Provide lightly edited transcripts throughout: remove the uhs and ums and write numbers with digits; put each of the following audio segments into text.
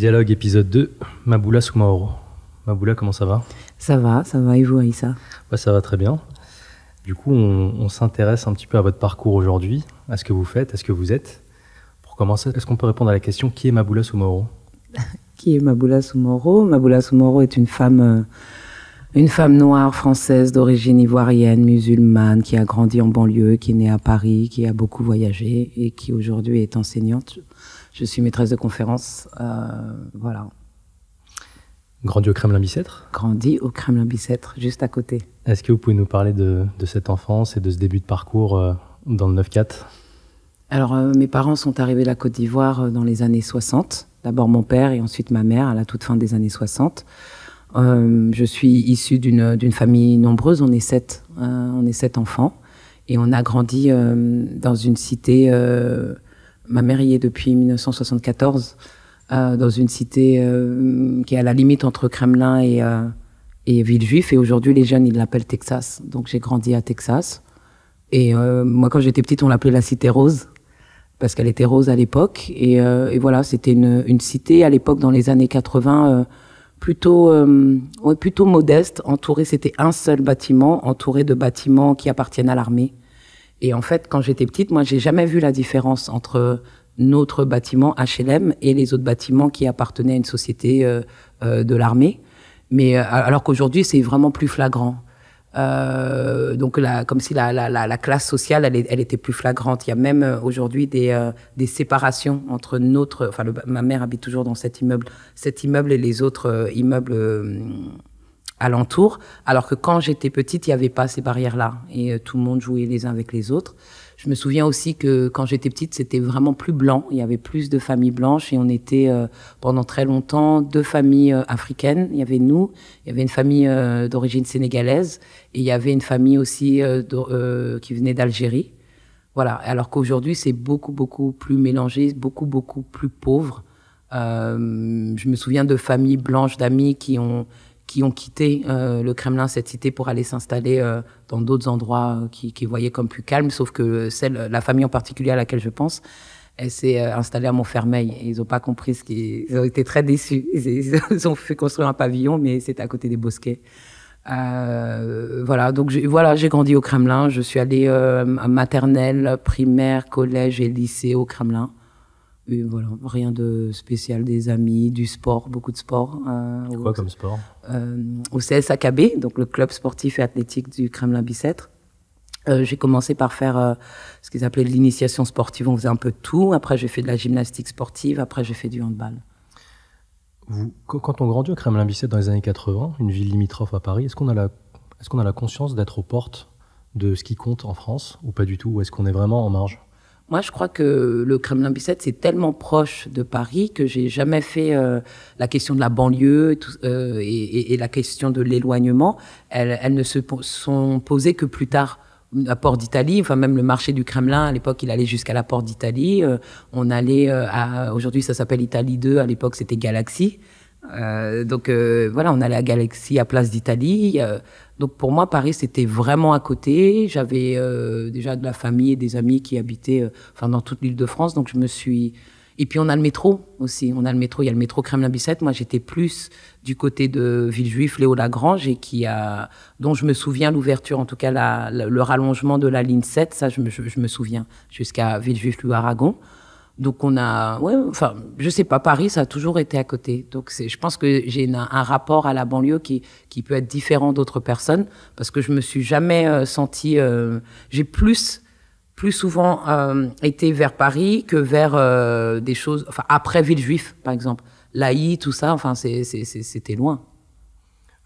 Dialogue épisode 2, Maboula Soumaoro. Maboula, comment ça va? Ça va, et vous, Aïssa? Ça va très bien. Du coup, on s'intéresse un petit peu à votre parcours aujourd'hui, à ce que vous faites, à ce que vous êtes. Pour commencer, est-ce qu'on peut répondre à la question, qui est Maboula Soumaoro? Qui est Maboula Soumaoro? Maboula Soumaoro est une femme noire française d'origine ivoirienne, musulmane, qui a grandi en banlieue, qui est née à Paris, qui a beaucoup voyagé et qui aujourd'hui est enseignante. Je suis maîtresse de conférences, voilà. Grandi au Kremlin-Bicêtre? Grandi au Kremlin-Bicêtre, juste à côté. Est-ce que vous pouvez nous parler de cette enfance et de ce début de parcours dans le 9-4? Alors, mes parents sont arrivés de la Côte d'Ivoire dans les années 60. D'abord mon père et ensuite ma mère à la toute fin des années 60. Je suis issue d'une famille nombreuse, on est 7 enfants. Et on a grandi dans une cité... ma mère y est depuis 1974, dans une cité qui est à la limite entre Kremlin et Villejuif. Et aujourd'hui, les jeunes, ils l'appellent Texas. Donc, j'ai grandi à Texas. Et moi, quand j'étais petite, on l'appelait la Cité Rose, parce qu'elle était rose à l'époque. Et voilà, c'était une cité, à l'époque, dans les années 80, plutôt modeste. Entourée, c'était un seul bâtiment, entouré de bâtiments qui appartiennent à l'armée. Et en fait, quand j'étais petite, moi, j'ai jamais vu la différence entre notre bâtiment HLM et les autres bâtiments qui appartenaient à une société de l'armée. Mais alors qu'aujourd'hui, c'est vraiment plus flagrant. Donc, comme si la classe sociale, elle était plus flagrante. Il y a même aujourd'hui des séparations entre ma mère habite toujours dans cet immeuble et les autres immeubles alentour, alors que quand j'étais petite, il n'y avait pas ces barrières-là et tout le monde jouait les uns avec les autres. Je me souviens aussi que quand j'étais petite, c'était vraiment plus blanc, il y avait plus de familles blanches et on était pendant très longtemps 2 familles africaines. Il y avait nous, il y avait une famille d'origine sénégalaise et il y avait une famille aussi qui venait d'Algérie. Voilà, alors qu'aujourd'hui, c'est beaucoup, beaucoup plus mélangé, beaucoup, beaucoup plus pauvre. Je me souviens de familles blanches d'amis qui ont quitté le Kremlin, cette cité, pour aller s'installer dans d'autres endroits qui voyaient comme plus calmes, sauf que la famille en particulier à laquelle je pense, elle s'est installée à Montfermeil. Et ils n'ont pas compris ils ont été très déçus. Ils ont fait construire un pavillon, mais c'était à côté des bosquets. Voilà, donc j'ai grandi au Kremlin. Je suis allée à maternelle, primaire, collège et lycée au Kremlin. Et voilà, rien de spécial, des amis, du sport, beaucoup de sport. Quoi comme sport? Au CSAKB, donc le club sportif et athlétique du Kremlin-Bicêtre. J'ai commencé par faire ce qu'ils appelaient l'initiation sportive. On faisait un peu de tout. Après, j'ai fait de la gymnastique sportive. Après, j'ai fait du handball. Quand on grandit au Kremlin-Bicêtre dans les années 80, une ville limitrophe à Paris, est-ce qu'on a la conscience d'être aux portes de ce qui compte en France ou pas du tout? Ou est-ce qu'on est vraiment en marge? Moi, je crois que le Kremlin-Bicêtre, c'est tellement proche de Paris que j'ai jamais fait la question de la banlieue et la question de l'éloignement. Elles ne se sont posées que plus tard. La Porte d'Italie, enfin même le marché du Kremlin, à l'époque, il allait jusqu'à la Porte d'Italie. On allait aujourd'hui, ça s'appelle Italie 2. À l'époque, c'était Galaxy. Donc voilà, on allait à Galaxy à Place d'Italie. Donc pour moi, Paris, c'était vraiment à côté. J'avais déjà de la famille et des amis qui habitaient dans toute l'Île-de-France. Donc je me suis... Et puis on a le métro aussi. On a le métro. Il y a le métro Kremlin-Bicêtre. Moi, j'étais plus du côté de Villejuif, Léo-Lagrange, et dont je me souviens l'ouverture, en tout cas le rallongement de la ligne 7. Ça, je me souviens, jusqu'à Villejuif-Louis-Aragon. Donc je sais pas, Paris, ça a toujours été à côté. Donc je pense que j'ai un rapport à la banlieue qui peut être différent d'autres personnes, parce que je me suis jamais sentie... j'ai plus souvent été vers Paris que vers des choses... Enfin, après Villejuif, par exemple. L'Aï, tout ça, c'était loin.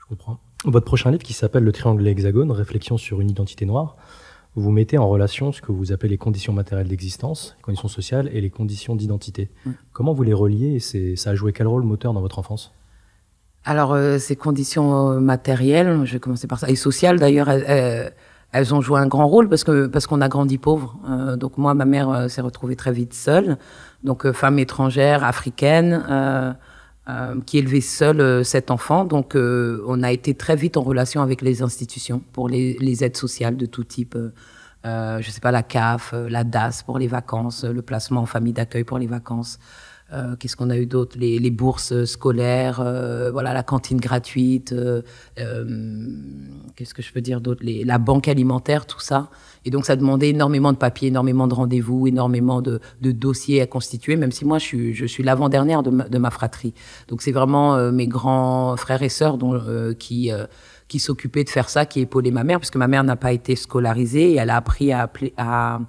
Je comprends. Votre prochain livre, qui s'appelle Le Triangle et l'Hexagone, réflexion sur une identité noire, vous mettez en relation ce que vous appelez les conditions matérielles d'existence, les conditions sociales et les conditions d'identité. Comment vous les reliez et ça a joué quel rôle moteur dans votre enfance? Alors, ces conditions matérielles, je vais commencer par ça, et sociales d'ailleurs, elles ont joué un grand rôle parce qu'on a grandi pauvre. Donc moi, ma mère s'est retrouvée très vite seule, donc femme étrangère, africaine, qui élevait seule 7 enfants. Donc on a été très vite en relation avec les institutions pour les aides sociales de tout type. Je sais pas, la CAF, la DAS pour les vacances, le placement en famille d'accueil pour les vacances. Qu'est-ce qu'on a eu d'autre? Les bourses scolaires, voilà, la cantine gratuite. Qu'est-ce que je peux dire d'autre? La banque alimentaire, tout ça. Et donc, ça demandait énormément de papiers, énormément de rendez-vous, énormément de dossiers à constituer, même si moi, je suis l'avant-dernière de ma fratrie. Donc, c'est vraiment mes grands frères et sœurs qui s'occupaient de faire ça, qui épaulaient ma mère, puisque ma mère n'a pas été scolarisée et elle a appris à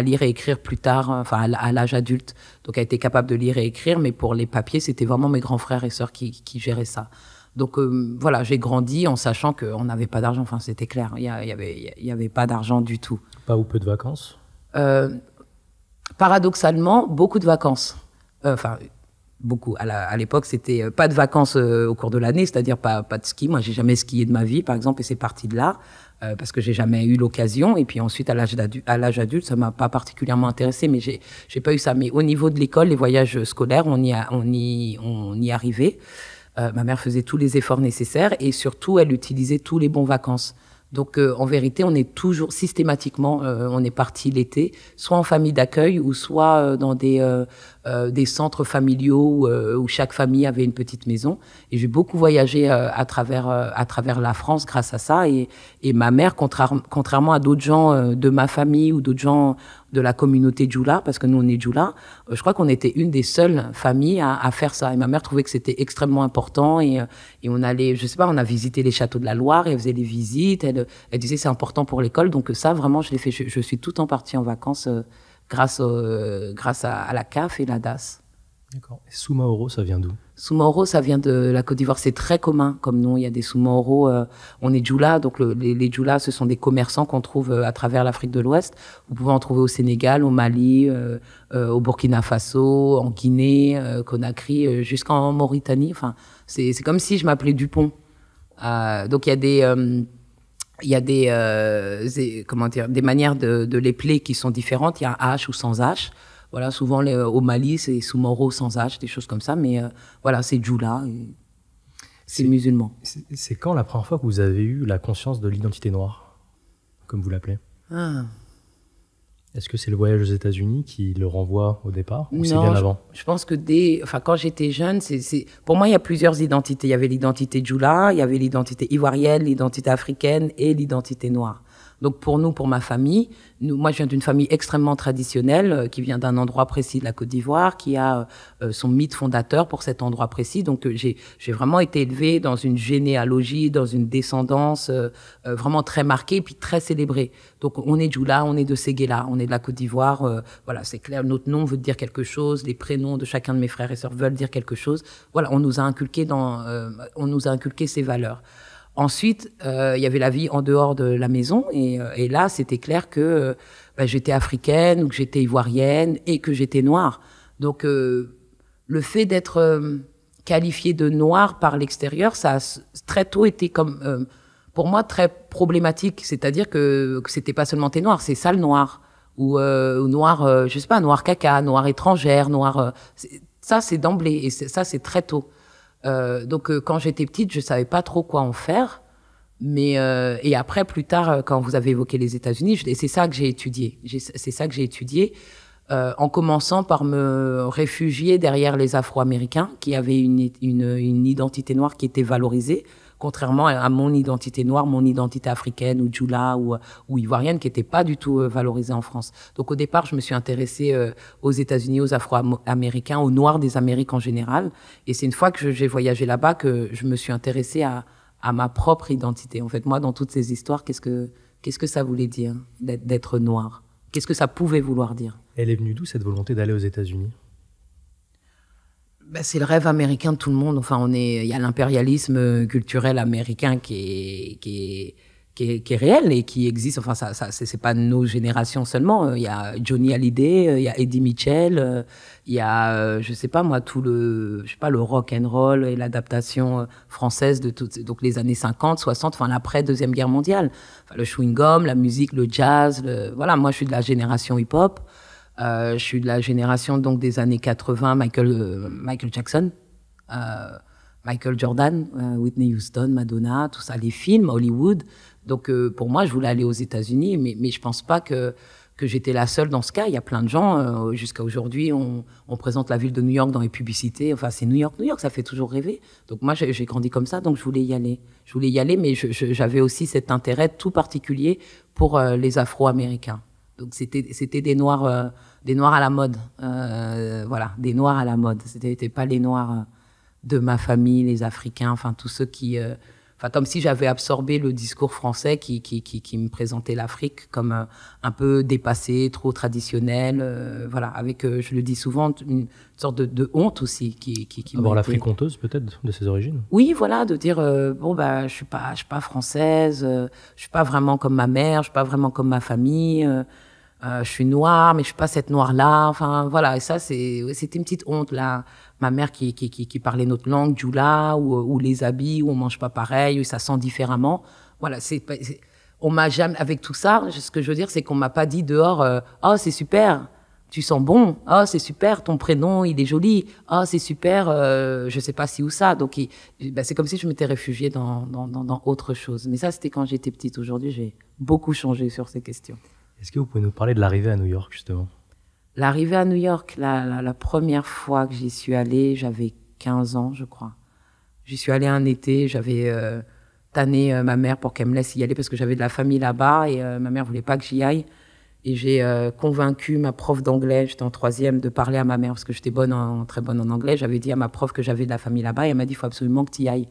lire et écrire plus tard, enfin à l'âge adulte. Donc, elle était capable de lire et écrire, mais pour les papiers, c'était vraiment mes grands frères et sœurs qui géraient ça. Donc voilà, j'ai grandi en sachant qu'on n'avait pas d'argent. Enfin, c'était clair, il y avait pas d'argent du tout. Pas ou peu de vacances? Paradoxalement, beaucoup de vacances. Enfin, beaucoup. À l'époque, c'était pas de vacances au cours de l'année, c'est-à-dire pas de ski. Moi, j'ai jamais skié de ma vie, par exemple, et c'est parti de là. Parce que j'ai jamais eu l'occasion. Et puis ensuite, à l'âge adulte, ça m'a pas particulièrement intéressé, mais j'ai pas eu ça. Mais au niveau de l'école, les voyages scolaires, on y arrivait. Ma mère faisait tous les efforts nécessaires et surtout, elle utilisait tous les bons vacances. Donc, en vérité, on est toujours systématiquement, on est parti l'été, soit en famille d'accueil ou soit dans des centres familiaux où chaque famille avait une petite maison. Et j'ai beaucoup voyagé à travers la France grâce à ça. Et ma mère, contrairement à d'autres gens de ma famille ou d'autres gens de la communauté Djoula, parce que nous on est Djoula, je crois qu'on était une des seules familles à faire ça. Et ma mère trouvait que c'était extrêmement important et on allait, je sais pas, on a visité les châteaux de la Loire, et elle faisait des visites, elle disait c'est important pour l'école, donc ça vraiment je l'ai fait. Je suis tout le temps partie en vacances grâce à la CAF et la DAS. D'accord. Et Soumaoro, ça vient d'où? Soumaoro, ça vient de la Côte d'Ivoire. C'est très commun comme nom. Il y a des Soumaoro. On est Djoula, donc les Djoula, ce sont des commerçants qu'on trouve à travers l'Afrique de l'Ouest. Vous pouvez en trouver au Sénégal, au Mali, au Burkina Faso, en Guinée, Conakry, jusqu'en Mauritanie. Enfin, c'est comme si je m'appelais Dupont. Donc il y a des manières de les placer qui sont différentes. Il y a un H ou sans H. Voilà, souvent au Mali, c'est Soumaoro sans H, des choses comme ça. Mais voilà, c'est Djoula, c'est musulman. C'est quand la première fois que vous avez eu la conscience de l'identité noire, comme vous l'appelez? Est-ce que c'est le voyage aux États-Unis qui le renvoie au départ ou c'est bien avant? Je pense que quand j'étais jeune, pour moi, il y a plusieurs identités. Il y avait l'identité Djoula, il y avait l'identité ivoirienne, l'identité africaine et l'identité noire. Donc pour nous, pour ma famille, moi je viens d'une famille extrêmement traditionnelle qui vient d'un endroit précis de la Côte d'Ivoire, qui a son mythe fondateur pour cet endroit précis. Donc j'ai vraiment été élevée dans une généalogie, dans une descendance vraiment très marquée, puis très célébrée. Donc on est Djoula, on est de Séguéla, on est de la Côte d'Ivoire. Voilà, c'est clair, notre nom veut dire quelque chose, les prénoms de chacun de mes frères et sœurs veulent dire quelque chose. Voilà, on nous a inculqué ces valeurs. Ensuite, il y avait la vie en dehors de la maison et là, c'était clair que j'étais africaine ou que j'étais ivoirienne et que j'étais noire. Donc, le fait d'être qualifiée de noire par l'extérieur, ça a très tôt été comme, pour moi, très problématique. C'est-à-dire que c'était pas seulement t'es noir, c'est sale noir ou noir, je sais pas, noir caca, noir étrangère, noir. Ça, c'est d'emblée et ça, c'est très tôt. Donc quand j'étais petite, je savais pas trop quoi en faire, mais et après plus tard quand vous avez évoqué les États-Unis, c'est ça que j'ai étudié. En commençant par me réfugier derrière les Afro-Américains qui avaient une identité noire qui était valorisée, contrairement à mon identité noire, mon identité africaine ou Djoula ou ivoirienne qui n'était pas du tout valorisée en France. Donc au départ, je me suis intéressée aux États-Unis, aux Afro-Américains, aux Noirs des Amériques en général. Et c'est une fois que j'ai voyagé là-bas que je me suis intéressée à ma propre identité. En fait, moi, dans toutes ces histoires, qu'est-ce que ça voulait dire d'être noir? Qu'est-ce que ça pouvait vouloir dire? Elle est venue d'où cette volonté d'aller aux États-Unis? C'est le rêve américain de tout le monde. Enfin, il y a l'impérialisme culturel américain qui est réel et qui existe. Enfin, ça c'est pas nos générations seulement. Il y a Johnny Hallyday, il y a Eddie Mitchell, il y a, je sais pas moi, le rock and roll et l'adaptation française de donc les années 50, 60, enfin l'après Deuxième Guerre mondiale. Enfin, le chewing-gum, la musique, le jazz, voilà. Moi, je suis de la génération hip-hop. Je suis de la génération donc des années 80, Michael Jackson, Michael Jordan, Whitney Houston, Madonna, tout ça, les films, Hollywood. Donc pour moi, je voulais aller aux États-Unis, mais je pense pas que que j'étais la seule dans ce cas. Il y a plein de gens, jusqu'à aujourd'hui, on présente la ville de New York dans les publicités. Enfin, c'est New York, ça fait toujours rêver. Donc moi, j'ai grandi comme ça, donc je voulais y aller. Mais j'avais aussi cet intérêt tout particulier pour les Afro-Américains. Donc c'était des Noirs à la mode. Voilà, des Noirs à la mode. C'était pas les Noirs de ma famille, les Africains, enfin tous ceux qui... comme si j'avais absorbé le discours français qui me présentait l'Afrique comme un peu dépassé, trop traditionnel, voilà, avec, je le dis souvent, une sorte de honte aussi qui avoir l'Afrique honteuse peut-être de ses origines. Oui, voilà, de dire je suis pas française, je suis pas vraiment comme ma mère, je suis pas vraiment comme ma famille, je suis noire, mais je suis pas cette noire-là. Enfin voilà, et ça c'était une petite honte là. Ma mère qui parlait notre langue, Djoula, ou les habits, où on mange pas pareil, où ça sent différemment. Voilà, on m'a jamais, avec tout ça, ce que je veux dire, c'est qu'on m'a pas dit dehors, oh c'est super, tu sens bon, oh c'est super, ton prénom il est joli, oh c'est super, je sais pas si où ça. Donc c'est comme si je m'étais réfugiée dans autre chose. Mais ça c'était quand j'étais petite. Aujourd'hui j'ai beaucoup changé sur ces questions. Est-ce que vous pouvez nous parler de l'arrivée à New York justement? L'arrivée à New York, la première fois que j'y suis allée, j'avais 15 ans, je crois. J'y suis allée un été, j'avais tanné ma mère pour qu'elle me laisse y aller parce que j'avais de la famille là-bas et ma mère voulait pas que j'y aille. Et j'ai convaincu ma prof d'anglais, j'étais en 3e, de parler à ma mère parce que j'étais très bonne en anglais. J'avais dit à ma prof que j'avais de la famille là-bas et elle m'a dit il faut absolument que tu y ailles.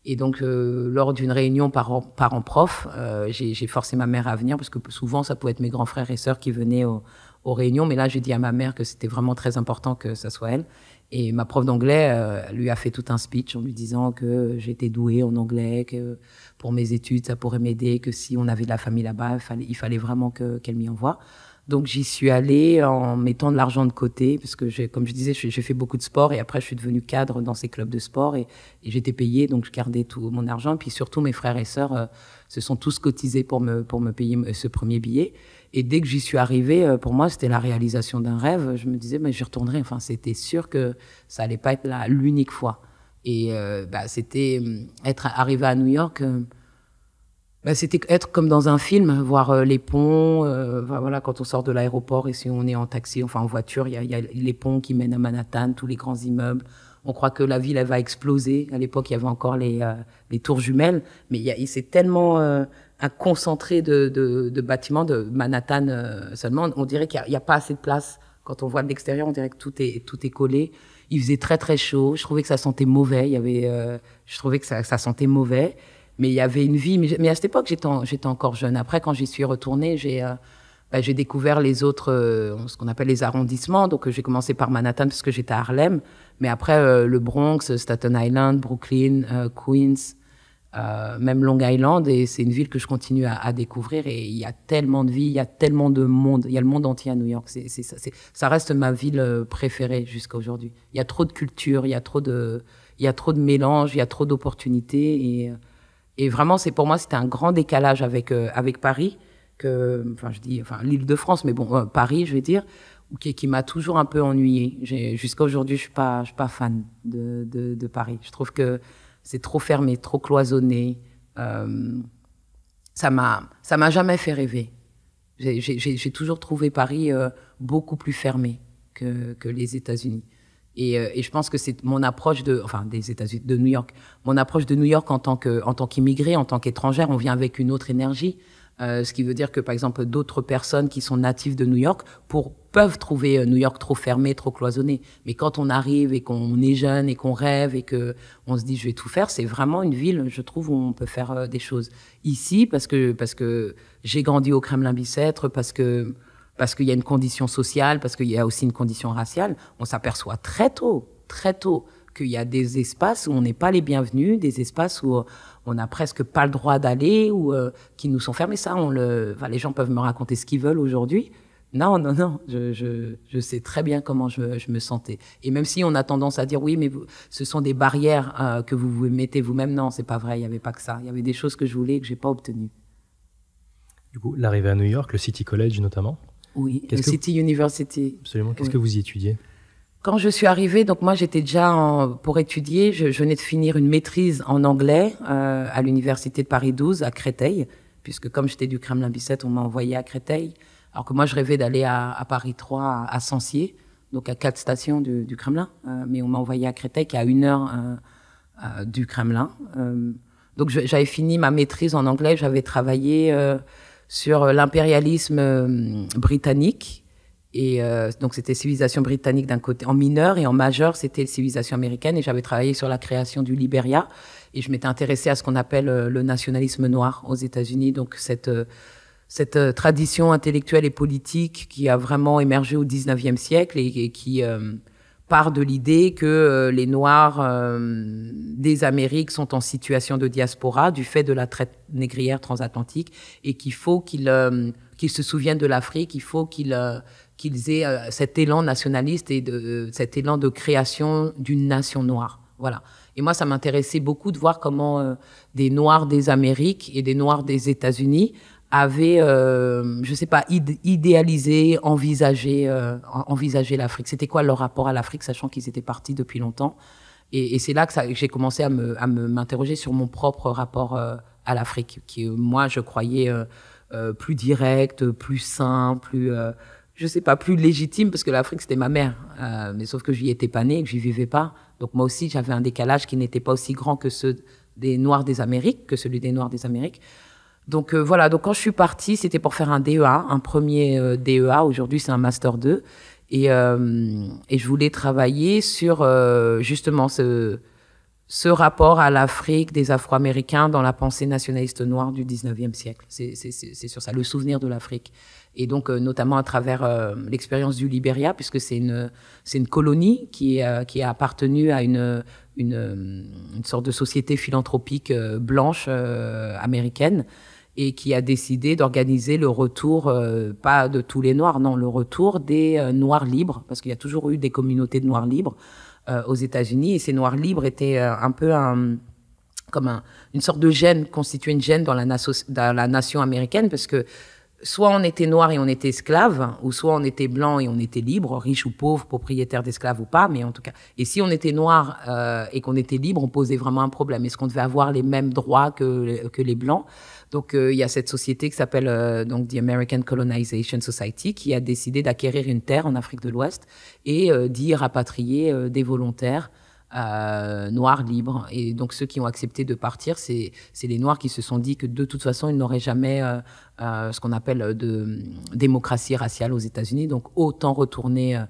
Et donc, lors d'une réunion parents-prof, j'ai forcé ma mère à venir parce que souvent, ça pouvait être mes grands frères et sœurs qui venaient aux réunions. Mais là, j'ai dit à ma mère que c'était vraiment très important que ça soit elle. Et ma prof d'anglais lui a fait tout un speech en lui disant que j'étais douée en anglais, que pour mes études, ça pourrait m'aider, que si on avait de la famille là-bas, il fallait vraiment qu'elle m'y envoie. Donc, j'y suis allée en mettant de l'argent de côté parce que, comme je disais, j'ai fait beaucoup de sport et après, je suis devenue cadre dans ces clubs de sport et j'étais payée, donc je gardais tout mon argent. Et puis surtout, mes frères et sœurs se sont tous cotisés pour me payer ce premier billet. Et dès que j'y suis arrivée, pour moi, c'était la réalisation d'un rêve. Je me disais, mais j'y retournerai. Enfin, c'était sûr que ça allait pas être l'unique fois. Et c'était être arrivé à New York. C'était être comme dans un film, voir les ponts. Voilà, quand on sort de l'aéroport et si on est en taxi, enfin en voiture, il y a les ponts qui mènent à Manhattan, tous les grands immeubles. On croit que la ville, elle va exploser. À l'époque, il y avait encore les tours jumelles, mais c'est tellement un concentré de bâtiments de Manhattan seulement. On dirait qu'il y a pas assez de place. Quand on voit de l'extérieur, on dirait que tout est collé. Il faisait très très chaud. Je trouvais que ça sentait mauvais. Je trouvais que ça sentait mauvais. Mais il y avait une vie. Mais à cette époque, j'étais encore jeune. Après, quand j'y suis retournée, j'ai découvert les autres, ce qu'on appelle les arrondissements. Donc, j'ai commencé par Manhattan parce que j'étais à Harlem. Mais après, le Bronx, Staten Island, Brooklyn, Queens, même Long Island. Et c'est une ville que je continue à découvrir. Et il y a tellement de vie, il y a tellement de monde. Il y a le monde entier à New York. Ça reste ma ville préférée jusqu'à aujourd'hui. Il y a trop de culture, il y a trop de mélange, il y a trop d'opportunités. Et vraiment, pour moi, c'était un grand décalage avec Paris, l'Île-de-France, mais bon, Paris, je vais dire, qui m'a toujours un peu ennuyée. Jusqu'à aujourd'hui, je suis pas fan de Paris. Je trouve que c'est trop fermé, trop cloisonné. Ça m'a jamais fait rêver. J'ai toujours trouvé Paris beaucoup plus fermé que les États-Unis. Et je pense que c'est mon approche des États-Unis, de New York. Mon approche de New York en tant qu'immigré, en tant qu'étrangère, on vient avec une autre énergie. Ce qui veut dire que, par exemple, d'autres personnes qui sont natives de New York peuvent trouver New York trop fermé, trop cloisonné. Mais quand on arrive et qu'on est jeune et qu'on rêve et que on se dit je vais tout faire, c'est vraiment une ville, je trouve, où on peut faire des choses. Ici, parce que j'ai grandi au Kremlin-Bicêtre, parce qu'il y a une condition sociale, parce qu'il y a aussi une condition raciale, on s'aperçoit très tôt, qu'il y a des espaces où on n'est pas les bienvenus, des espaces où on n'a presque pas le droit d'aller, ou qui nous sont fermés. Ça, les gens peuvent me raconter ce qu'ils veulent aujourd'hui. Non, je sais très bien comment je me sentais. Et même si on a tendance à dire oui, mais ce sont des barrières que vous mettez vous-même, non, c'est pas vrai, il n'y avait pas que ça. Il y avait des choses que je voulais et que j'ai pas obtenues. Du coup, l'arrivée à New York, le City College notamment. Oui, le City University. Absolument. Qu'est-ce que vous y étudiez? Quand je suis arrivée, donc moi j'étais déjà pour étudier, je venais de finir une maîtrise en anglais à l'université de Paris 12 à Créteil, puisque comme j'étais du Kremlin-Bicêtre, on m'a envoyé à Créteil. Alors que moi, je rêvais d'aller à Paris 3, à Censier, donc à 4 stations du Kremlin. Mais on m'a envoyé à Créteil, qui est à 1 heure du Kremlin. Donc j'avais fini ma maîtrise en anglais, j'avais travaillé sur l'impérialisme britannique. Et donc c'était civilisation britannique d'un côté en mineur, et en majeur c'était civilisation américaine, et j'avais travaillé sur la création du Libéria, et je m'étais intéressée à ce qu'on appelle le nationalisme noir aux États-Unis, donc cette tradition intellectuelle et politique qui a vraiment émergé au 19e siècle et qui part de l'idée que les Noirs des Amériques sont en situation de diaspora du fait de la traite négrière transatlantique, et qu'il faut qu'ils se souviennent de l'Afrique, il faut qu'ils aient cet élan nationaliste et cet élan de création d'une nation noire. Voilà. Et moi, ça m'intéressait beaucoup de voir comment des Noirs des Amériques et des Noirs des États-Unis avaient, je sais pas, idéalisé, envisagé l'Afrique. C'était quoi leur rapport à l'Afrique, sachant qu'ils étaient partis depuis longtemps. Et c'est là que j'ai commencé à m'interroger sur mon propre rapport à l'Afrique, qui, moi, je croyais plus direct, plus sain, plus... je sais pas, plus légitime, parce que l'Afrique, c'était ma mère. Mais sauf que j'y étais pas née et que j'y vivais pas. Donc moi aussi, j'avais un décalage qui n'était pas aussi grand que ceux des Noirs des Amériques, que celui des Noirs des Amériques. Donc voilà, donc quand je suis partie, c'était pour faire un DEA, un premier DEA. Aujourd'hui, c'est un Master 2. Et je voulais travailler sur justement ce rapport à l'Afrique des Afro-Américains dans la pensée nationaliste noire du 19e siècle. C'est sur ça, le souvenir de l'Afrique. Et donc, notamment à travers l'expérience du Libéria, puisque c'est une colonie qui a appartenu à une sorte de société philanthropique blanche américaine, et qui a décidé d'organiser le retour, pas de tous les Noirs, non, le retour des Noirs libres, parce qu'il y a toujours eu des communautés de Noirs libres aux États-Unis, et ces Noirs libres étaient un peu comme une sorte de gène, constituait une gène dans la nation américaine, parce que soit on était noir et on était esclave, ou soit on était blanc et on était libre, riche ou pauvre, propriétaire d'esclaves ou pas, mais en tout cas. Et si on était noir et qu'on était libre, on posait vraiment un problème. Est-ce qu'on devait avoir les mêmes droits que les blancs? Donc il y a cette société qui s'appelle donc The American Colonization Society, qui a décidé d'acquérir une terre en Afrique de l'Ouest et d'y rapatrier des volontaires noirs libres. Et donc ceux qui ont accepté de partir, c'est les Noirs qui se sont dit que de toute façon ils n'auraient jamais ce qu'on appelle de démocratie raciale aux États-Unis, donc autant retourner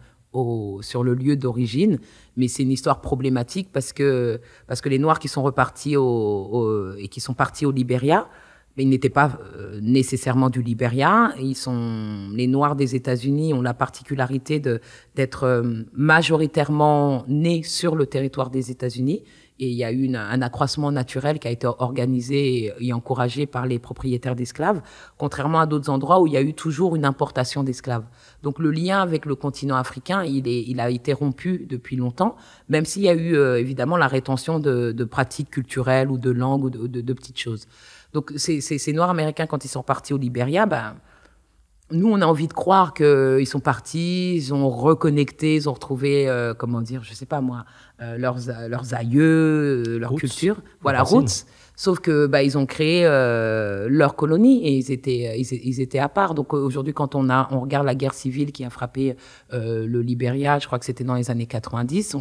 sur le lieu d'origine. Mais c'est une histoire problématique parce que les Noirs qui sont repartis et qui sont partis au Libéria, mais ils n'étaient pas nécessairement du Libéria. Les Noirs des États-Unis ont la particularité d'être majoritairement nés sur le territoire des États-Unis. Et il y a eu un accroissement naturel qui a été organisé et encouragé par les propriétaires d'esclaves, contrairement à d'autres endroits où il y a eu toujours une importation d'esclaves. Donc le lien avec le continent africain, il a été rompu depuis longtemps, même s'il y a eu évidemment la rétention de pratiques culturelles ou de langues ou de petites choses. Donc ces Noirs américains, quand ils sont partis au Libéria, nous, on a envie de croire qu'ils sont partis, ils ont reconnecté, ils ont retrouvé, comment dire, je sais pas moi, leurs aïeux, leur culture. Voilà, roots. Sauf que ils ont créé leur colonie et ils étaient à part. Donc aujourd'hui, quand on regarde la guerre civile qui a frappé le Libéria, je crois que c'était dans les années 90,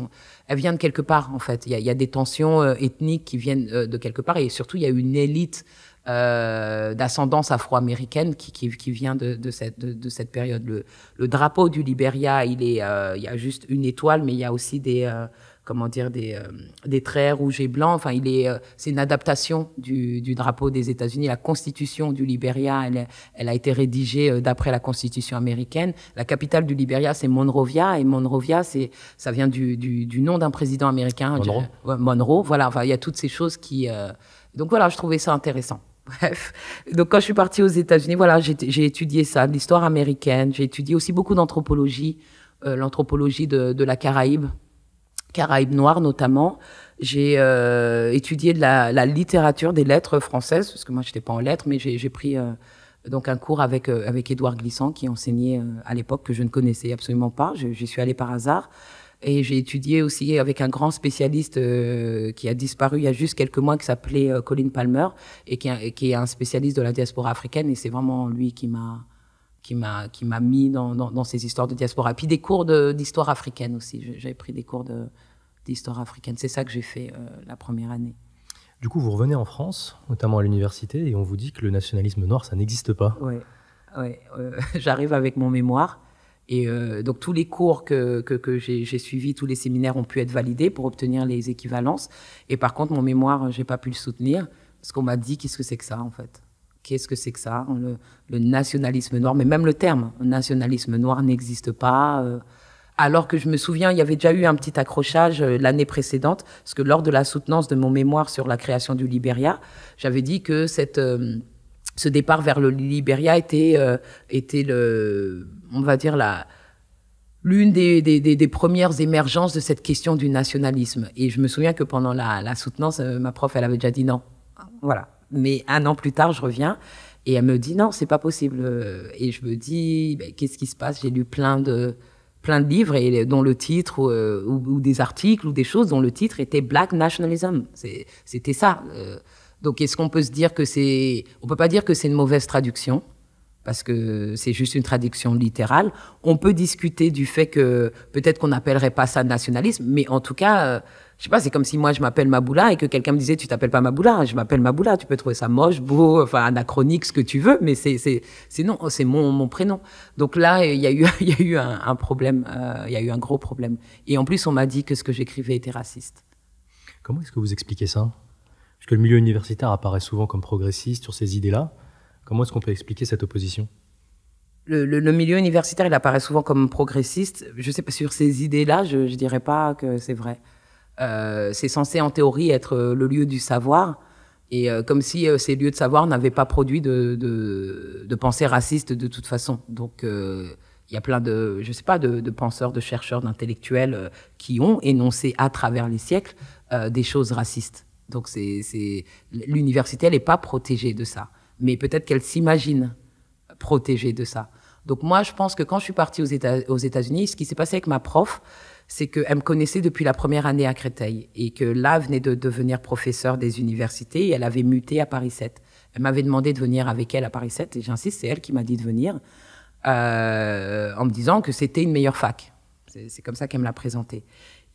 elle vient de quelque part en fait. Il y a des tensions ethniques qui viennent de quelque part, et surtout il y a une élite d'ascendance afro-américaine qui vient de cette période. Le drapeau du Libéria, il y a juste une étoile, mais il y a aussi des traits rouges et blancs. Enfin, c'est une adaptation du drapeau des États-Unis. La constitution du Libéria, elle a été rédigée d'après la constitution américaine. La capitale du Libéria, c'est Monrovia, et Monrovia, ça vient du nom d'un président américain. Monroe. Voilà. Enfin, il y a toutes ces choses donc voilà, je trouvais ça intéressant. Bref, donc quand je suis partie aux États-Unis, voilà, j'ai étudié ça, l'histoire américaine. J'ai étudié aussi beaucoup d'anthropologie, l'anthropologie de la Caraïbe noire notamment. J'ai étudié de la littérature, des lettres françaises, parce que moi j'étais pas en lettres, mais j'ai pris donc un cours avec Édouard Glissant, qui enseignait à l'époque, que je ne connaissais absolument pas. J'y suis allée par hasard. Et j'ai étudié aussi avec un grand spécialiste qui a disparu il y a juste quelques mois, qui s'appelait Colin Palmer, et qui est un spécialiste de la diaspora africaine. Et c'est vraiment lui qui m'a m'a mis dans ces histoires de diaspora. Et puis des cours d'histoire africaine aussi. J'avais pris des cours d'histoire africaine. C'est ça que j'ai fait la première année. Du coup, vous revenez en France, notamment à l'université, et on vous dit que le nationalisme noir, ça n'existe pas. Oui. J'arrive avec mon mémoire. Et donc tous les cours que j'ai suivis, tous les séminaires ont pu être validés pour obtenir les équivalences. Et par contre, mon mémoire, j'ai pas pu le soutenir parce qu'on m'a dit qu'est-ce que c'est que ça en fait. Qu'est-ce que c'est que ça, le nationalisme noir, mais même le terme nationalisme noir n'existe pas. Alors que je me souviens, il y avait déjà eu un petit accrochage l'année précédente, parce que lors de la soutenance de mon mémoire sur la création du Libéria, j'avais dit que ce départ vers le Libéria était on va dire l'une des premières émergences de cette question du nationalisme. Et je me souviens que pendant la soutenance, ma prof, elle avait déjà dit non. Voilà. Mais un an plus tard, je reviens et elle me dit non, c'est pas possible. Et je me dis, qu'est-ce qui se passe? J'ai lu plein de livres et dont le titre ou des articles ou des choses dont le titre était Black Nationalism. C'était ça. Donc, est-ce qu'on peut se dire on peut pas dire que c'est une mauvaise traduction, parce que c'est juste une traduction littérale. On peut discuter du fait que peut-être qu'on n'appellerait pas ça nationalisme, mais en tout cas, je sais pas, c'est comme si moi je m'appelle Maboula et que quelqu'un me disait tu t'appelles pas Maboula, je m'appelle Maboula. Tu peux trouver ça moche, beau, enfin anachronique, ce que tu veux, mais c'est mon prénom. Donc là, il y a eu un problème, il y a eu un gros problème. Et en plus, on m'a dit que ce que j'écrivais était raciste. Comment est-ce que vous expliquez ça? Parce que le milieu universitaire apparaît souvent comme progressiste sur ces idées-là. Comment est-ce qu'on peut expliquer cette opposition? Le milieu universitaire, il apparaît souvent comme progressiste. Je sais pas, sur ces idées-là, je dirais pas que c'est vrai. C'est censé, en théorie, être le lieu du savoir. Et comme si ces lieux de savoir n'avaient pas produit de pensée raciste de toute façon. Donc, il y a plein de penseurs, de chercheurs, d'intellectuels qui ont énoncé à travers les siècles des choses racistes. Donc, l'université, elle n'est pas protégée de ça. Mais peut-être qu'elle s'imagine protégée de ça. Donc, moi, je pense que quand je suis partie aux États-Unis, ce qui s'est passé avec ma prof, c'est qu'elle me connaissait depuis la première année à Créteil et que là, elle venait de devenir professeure des universités et elle avait muté à Paris 7. Elle m'avait demandé de venir avec elle à Paris 7 et j'insiste, c'est elle qui m'a dit de venir en me disant que c'était une meilleure fac. C'est comme ça qu'elle me l'a présenté.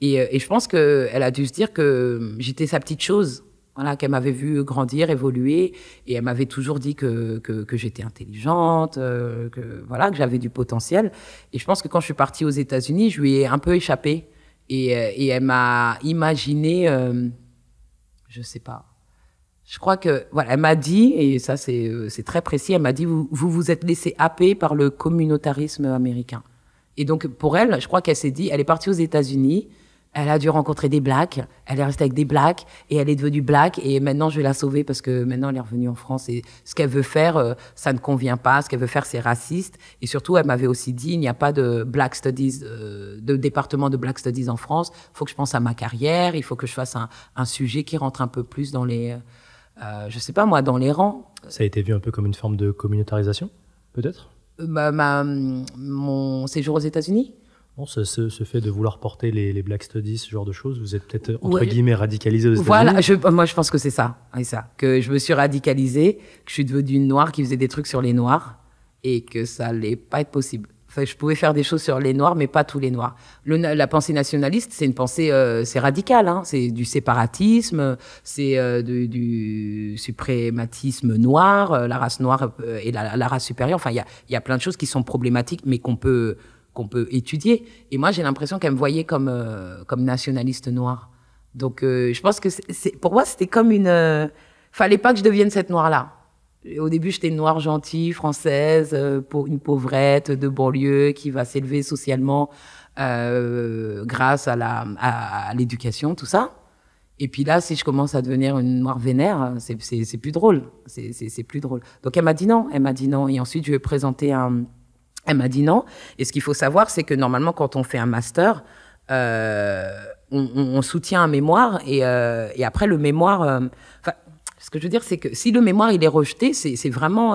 Et je pense qu'elle a dû se dire que j'étais sa petite chose, voilà, qu'elle m'avait vu grandir, évoluer, et elle m'avait toujours dit que j'étais intelligente, que j'avais du potentiel. Et je pense que quand je suis partie aux États-Unis, je lui ai un peu échappé. Et elle m'a imaginé, je sais pas. Je crois que, voilà, elle m'a dit, et ça c'est très précis, elle m'a dit, vous êtes laissé happer par le communautarisme américain. Et donc pour elle, je crois qu'elle s'est dit, elle est partie aux États-Unis. Elle a dû rencontrer des blacks, elle est restée avec des blacks et elle est devenue black et maintenant je vais la sauver parce que maintenant elle est revenue en France et ce qu'elle veut faire, ça ne convient pas, ce qu'elle veut faire c'est raciste et surtout elle m'avait aussi dit il n'y a pas de Black Studies, de département de Black Studies en France, il faut que je pense à ma carrière, il faut que je fasse un sujet qui rentre un peu plus dans les, je sais pas moi, dans les rangs. Ça a été vu un peu comme une forme de communautarisation, peut-être? Mon séjour aux États-Unis. Bon, ce fait de vouloir porter les Black Studies, ce genre de choses, vous êtes peut-être, entre guillemets, radicalisé aux États-Unis. Voilà, moi je pense que c'est ça, que je me suis radicalisée, que je suis devenue une noire qui faisait des trucs sur les noirs et que ça allait pas être possible. Enfin, je pouvais faire des choses sur les noirs, mais pas tous les noirs. La pensée nationaliste, c'est une pensée, c'est radical, hein, c'est du séparatisme, c'est du suprématisme noir, la race noire et la race supérieure. Enfin, il y a plein de choses qui sont problématiques, mais qu'on peut étudier. Et moi, j'ai l'impression qu'elle me voyait comme nationaliste noire. Donc, je pense que pour moi, c'était comme fallait pas que je devienne cette noire-là. Au début, j'étais une noire gentille, française, pour une pauvrette de banlieue qui va s'élever socialement grâce à l'éducation, tout ça. Et puis là, si je commence à devenir une noire vénère, c'est plus drôle. C'est plus drôle. Donc, elle m'a dit non. Et ensuite, je lui ai présenté Elle m'a dit non. Et ce qu'il faut savoir, c'est que normalement, quand on fait un master, on soutient un mémoire et après le mémoire. Ce que je veux dire, c'est que si le mémoire il est rejeté, c'est vraiment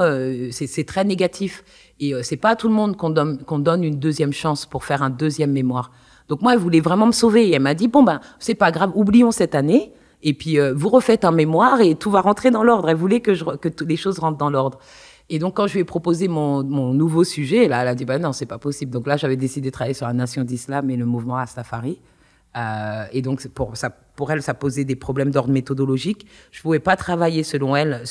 c'est très négatif. Et c'est pas à tout le monde qu'on donne une deuxième chance pour faire un deuxième mémoire. Donc moi, elle voulait vraiment me sauver. Et elle m'a dit bon c'est pas grave, oublions cette année. Et puis vous refaites un mémoire et tout va rentrer dans l'ordre. Elle voulait que les choses rentrent dans l'ordre. Et donc, quand je lui ai proposé mon nouveau sujet, là, elle a dit, bah non, c'est pas possible. Donc là, j'avais décidé de travailler sur la nation d'islam et le mouvement Rastafari. Et donc, pour elle, ça posait des problèmes d'ordre méthodologique. Je pouvais pas travailler, selon elle,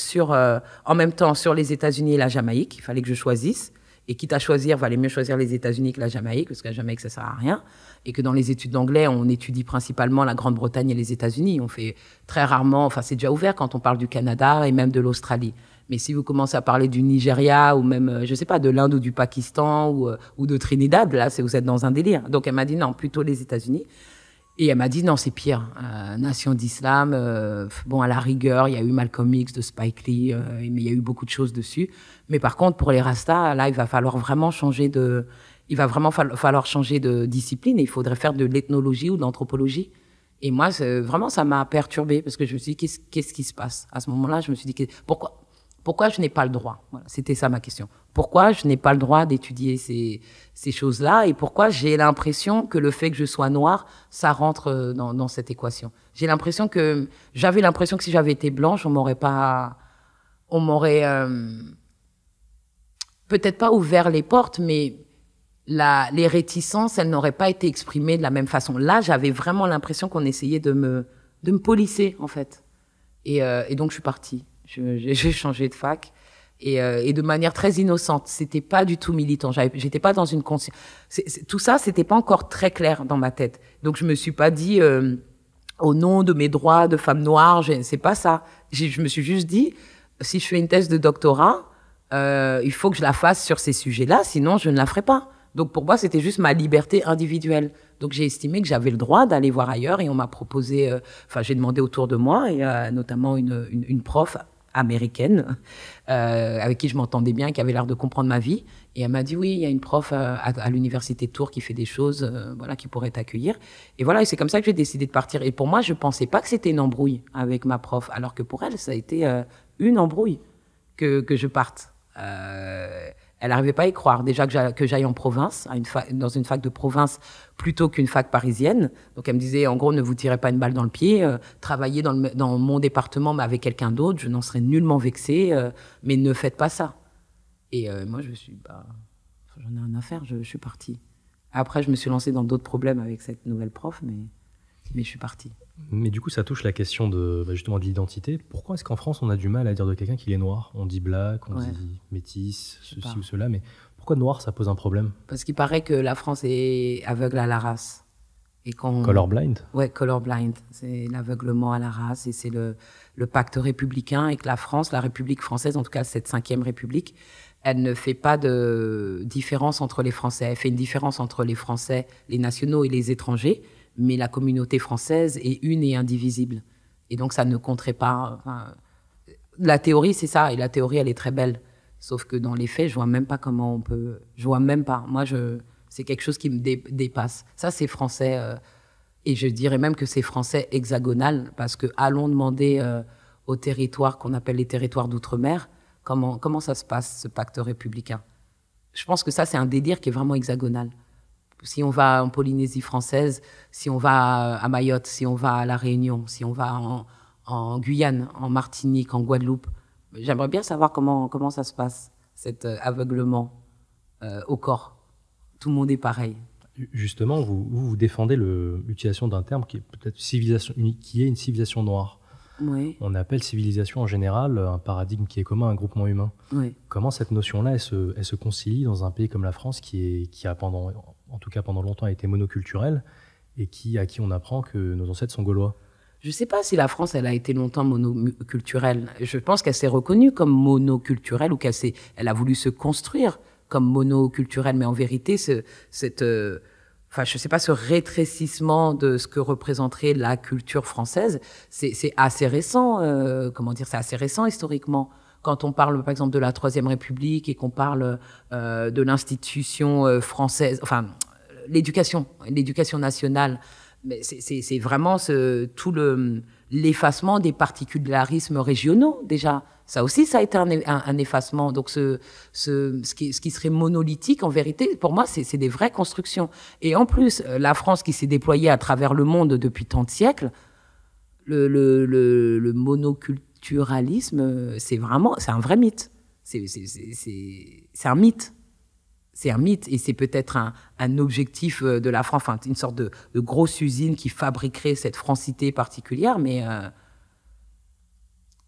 en même temps sur les États-Unis et la Jamaïque. Il fallait que je choisisse. Et quitte à choisir, valait mieux choisir les États-Unis que la Jamaïque, parce que la Jamaïque, ça sert à rien. Et que dans les études d'anglais, on étudie principalement la Grande-Bretagne et les États-Unis. On fait très rarement, enfin, c'est déjà ouvert quand on parle du Canada et même de l'Australie. Mais si vous commencez à parler du Nigeria ou même, je sais pas, de l'Inde ou du Pakistan ou de Trinidad, là, vous êtes dans un délire. Donc, elle m'a dit non, plutôt les États-Unis. Et elle m'a dit non, c'est pire. Nation d'islam, bon, à la rigueur, il y a eu Malcolm X de Spike Lee, mais il y a eu beaucoup de choses dessus. Mais par contre, pour les Rastas, là, il va vraiment falloir changer de discipline et il faudrait faire de l'ethnologie ou de l'anthropologie. Et moi, vraiment, ça m'a perturbée parce que je me suis dit, qu'est-ce qui se passe? À ce moment-là, je me suis dit, pourquoi je n'ai pas le droit? Voilà, c'était ça ma question. Pourquoi je n'ai pas le droit d'étudier ces choses-là et pourquoi j'ai l'impression que le fait que je sois noire, ça rentre dans cette équation. J'avais l'impression que si j'avais été blanche, on m'aurait peut-être pas ouvert les portes, mais les réticences, elles n'auraient pas été exprimées de la même façon. Là, j'avais vraiment l'impression qu'on essayait de me polisser, en fait. Et donc, je suis partie. J'ai changé de fac. Et de manière très innocente. C'était pas du tout militant. J'étais pas dans une conscience. Tout ça, c'était pas encore très clair dans ma tête. Donc, je me suis pas dit, au nom de mes droits de femme noire, c'est pas ça. Je me suis juste dit, si je fais une thèse de doctorat, il faut que je la fasse sur ces sujets-là, sinon je ne la ferai pas. Donc, pour moi, c'était juste ma liberté individuelle. Donc, j'ai estimé que j'avais le droit d'aller voir ailleurs et on m'a proposé, j'ai demandé autour de moi et notamment une prof américaine avec qui je m'entendais bien, qui avait l'air de comprendre ma vie. Et elle m'a dit, oui, il y a une prof à l'université de Tours qui fait des choses qui pourrait t'accueillir. Et voilà, et c'est comme ça que j'ai décidé de partir. Et pour moi, je pensais pas que c'était une embrouille avec ma prof, alors que pour elle, ça a été une embrouille que je parte. Elle n'arrivait pas à y croire. Déjà que j'aille en province, dans une fac de province, plutôt qu'une fac parisienne. Donc, elle me disait, en gros, ne vous tirez pas une balle dans le pied. Travaillez dans mon département, mais avec quelqu'un d'autre. Je n'en serais nullement vexée. Mais ne faites pas ça. Et moi, je me suis dit, j'en ai rien à faire. Je suis partie. Après, je me suis lancée dans d'autres problèmes avec cette nouvelle prof, mais je suis partie. Mais du coup, ça touche la question justement de l'identité. Pourquoi est-ce qu'en France, on a du mal à dire de quelqu'un qu'il est noir? On dit black, on dit métis, ceci ou cela, mais pourquoi noir, ça pose un problème? Parce qu'il paraît que la France est aveugle à la race. Colorblind? Ouais, colorblind. C'est l'aveuglement à la race et c'est le pacte républicain et que la France, la République française, en tout cas cette 5e République, elle ne fait pas de différence entre les Français. Elle fait une différence entre les Français, les nationaux et les étrangers, mais la communauté française est une et indivisible. Et donc, ça ne compterait pas. La théorie, c'est ça. Et la théorie, elle est très belle. Sauf que dans les faits, je vois même pas comment on peut... Je vois même pas. Moi, c'est quelque chose qui me dépasse. Ça, c'est français. Et je dirais même que c'est français hexagonal. Parce que allons demander aux territoires qu'on appelle les territoires d'outre-mer, comment ça se passe, ce pacte républicain. Je pense que ça, c'est un délire qui est vraiment hexagonal. Si on va en Polynésie française, si on va à Mayotte, si on va à La Réunion, si on va en Guyane, en Martinique, en Guadeloupe, j'aimerais bien savoir comment ça se passe, cet aveuglement au corps. Tout le monde est pareil. Justement, vous défendez l'utilisation d'un terme qui est peut-être qui est une civilisation noire. Oui. On appelle civilisation en général un paradigme qui est commun à un groupement humain. Oui. Comment cette notion-là, elle se concilie dans un pays comme la France qui a en tout cas pendant longtemps, a été monoculturelle et à qui on apprend que nos ancêtres sont gaulois? Je ne sais pas si la France, elle a été longtemps monoculturelle. Je pense qu'elle s'est reconnue comme monoculturelle ou elle a voulu se construire comme monoculturelle. Mais en vérité, je sais pas, ce rétrécissement de ce que représenterait la culture française, c'est assez récent. C'est assez récent historiquement. Quand on parle, par exemple, de la Troisième République et qu'on parle de l'institution française, l'éducation nationale, mais c'est vraiment tout l'effacement des particularismes régionaux, déjà. Ça aussi, ça a été un effacement. Donc, ce qui serait monolithique, en vérité, pour moi, c'est des vraies constructions. Et en plus, la France qui s'est déployée à travers le monde depuis tant de siècles, le monoculturalisme, c'est un vrai mythe. C'est un mythe. C'est un mythe et c'est peut-être un objectif de la France, enfin, une sorte de grosse usine qui fabriquerait cette francité particulière, mais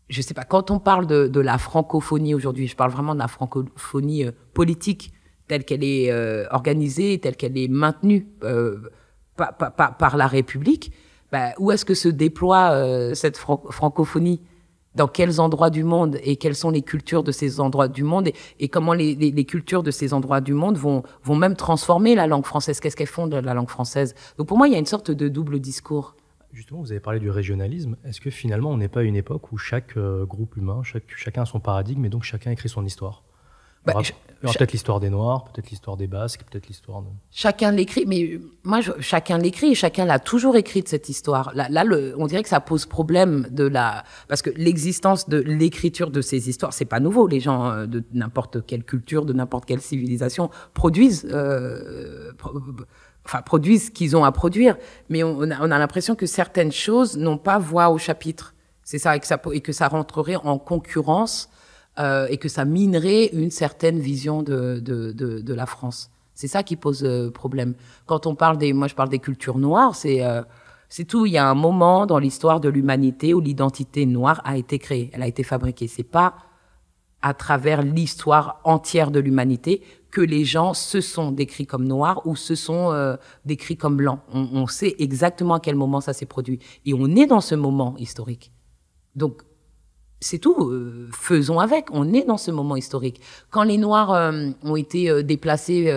je sais pas, quand on parle de la francophonie aujourd'hui, je parle vraiment de la francophonie politique, telle qu'elle est organisée, telle qu'elle est maintenue par la République, bah, où est-ce que se déploie cette francophonie ? Dans quels endroits du monde et quelles sont les cultures de ces endroits du monde et comment les cultures de ces endroits du monde vont même transformer la langue française. Qu'est-ce qu'elles font de la langue française? Donc pour moi, il y a une sorte de double discours. Justement, vous avez parlé du régionalisme. Est-ce que finalement, on n'est pas à une époque où chaque groupe humain, chacun a son paradigme et donc chacun écrit son histoire? Peut-être l'histoire des Noirs, peut-être l'histoire des Basques, peut-être l'histoire de... Chacun l'écrit, mais moi, chacun l'écrit et chacun l'a toujours écrite, cette histoire. Là, on dirait que ça pose problème parce que l'existence de l'écriture de ces histoires, c'est pas nouveau. Les gens de n'importe quelle culture, de n'importe quelle civilisation produisent ce qu'ils ont à produire. Mais on a l'impression que certaines choses n'ont pas voix au chapitre. C'est ça, et que ça rentrerait en concurrence et que ça minerait une certaine vision de la France. C'est ça qui pose problème. Quand on parle moi je parle des cultures noires, c'est tout. Il y a un moment dans l'histoire de l'humanité où l'identité noire a été créée, elle a été fabriquée. C'est pas à travers l'histoire entière de l'humanité que les gens se sont décrits comme noirs ou se sont décrits comme blancs. On sait exactement à quel moment ça s'est produit. Et on est dans ce moment historique. Donc, c'est tout, faisons avec, on est dans ce moment historique. Quand les Noirs ont été déplacés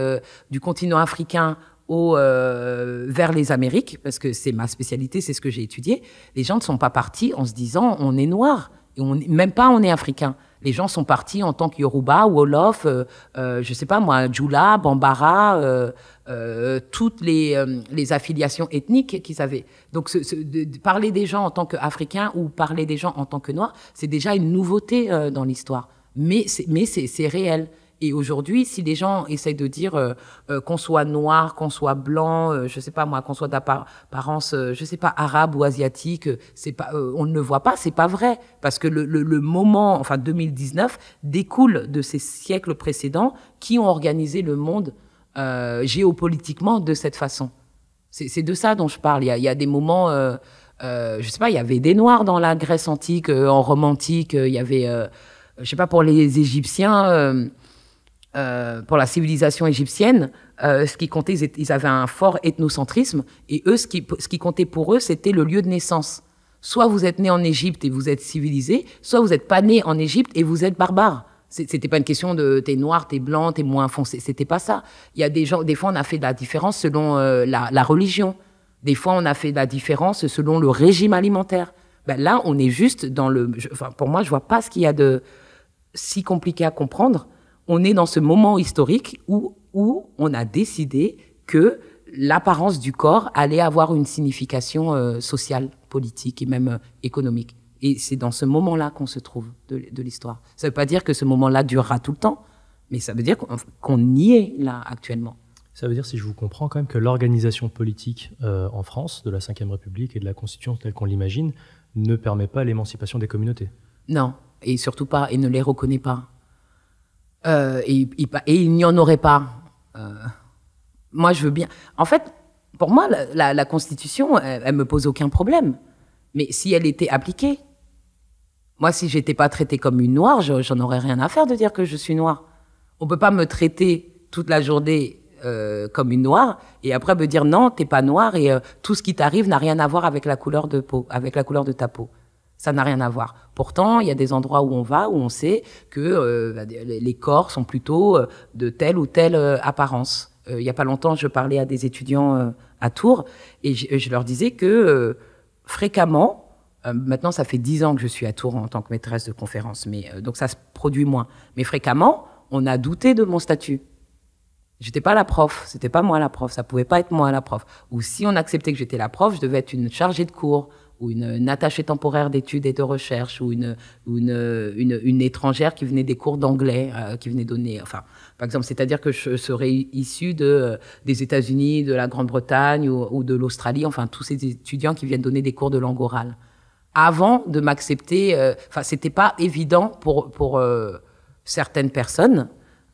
du continent africain vers les Amériques, parce que c'est ma spécialité, c'est ce que j'ai étudié, les gens ne sont pas partis en se disant on est Noir, et même pas on est Africain. Les gens sont partis en tant que Yoruba, Wolof, je sais pas moi, Djoula, Bambara, toutes les affiliations ethniques qu'ils avaient. Donc, parler des gens en tant qu'Africains ou parler des gens en tant que Noirs, c'est déjà une nouveauté dans l'histoire. Mais c'est réel. Et aujourd'hui, si les gens essayent de dire qu'on soit noir, qu'on soit blanc, je sais pas moi, qu'on soit d'apparence, je sais pas, arabe ou asiatique, c'est pas, on ne le voit pas, c'est pas vrai, parce que le moment, enfin 2019, découle de ces siècles précédents qui ont organisé le monde géopolitiquement de cette façon. C'est de ça dont je parle. Il y a des moments, je sais pas, il y avait des noirs dans la Grèce antique, en Rome antique, il y avait, je sais pas, pour les Égyptiens. Pour la civilisation égyptienne, ce qui comptait, ils avaient un fort ethnocentrisme, et eux, ce qui comptait pour eux, c'était le lieu de naissance. Soit vous êtes né en Égypte et vous êtes civilisé, soit vous n'êtes pas né en Égypte et vous êtes barbare. C'était pas une question de t'es noir, t'es blanc, t'es moins foncé. C'était pas ça. Il y a des gens, des fois, on a fait de la différence selon la religion. Des fois, on a fait de la différence selon le régime alimentaire. Ben là, on est juste dans pour moi, je vois pas ce qu'il y a de si compliqué à comprendre. On est dans ce moment historique où on a décidé que l'apparence du corps allait avoir une signification sociale, politique et même économique. Et c'est dans ce moment-là qu'on se trouve de l'histoire. Ça ne veut pas dire que ce moment-là durera tout le temps, mais ça veut dire qu'on y est là actuellement. Ça veut dire, si je vous comprends, quand même que l'organisation politique en France, de la Ve République et de la Constitution telle qu'on l'imagine, ne permet pas l'émancipation des communautés. Non, et surtout pas, et ne les reconnaît pas. Et il n'y en aurait pas. Moi, je veux bien. En fait, pour moi, la Constitution, elle me pose aucun problème. Mais si elle était appliquée, moi, si j'étais pas traitée comme une noire, j'en aurais rien à faire de dire que je suis noire. On peut pas me traiter toute la journée comme une noire et après me dire non, t'es pas noire et tout ce qui t'arrive n'a rien à voir avec la couleur de peau, avec la couleur de ta peau. Ça n'a rien à voir. Pourtant, il y a des endroits où on va, où on sait que les corps sont plutôt de telle ou telle apparence. Il y a pas longtemps, je parlais à des étudiants à Tours et je leur disais que fréquemment, maintenant ça fait 10 ans que je suis à Tours en tant que maîtresse de conférence, mais donc ça se produit moins. Mais fréquemment, on a douté de mon statut. J'étais pas la prof, c'était pas moi la prof, ça pouvait pas être moi la prof. Ou si on acceptait que j'étais la prof, je devais être une chargée de cours, ou une attachée temporaire d'études et de recherche, ou une étrangère qui venait des cours d'anglais, qui venait donner, enfin, par exemple, c'est-à-dire que je serais issue des États-Unis, de la Grande-Bretagne ou de l'Australie, enfin, tous ces étudiants qui viennent donner des cours de langue orale. Avant de m'accepter, enfin, c'était pas évident certaines personnes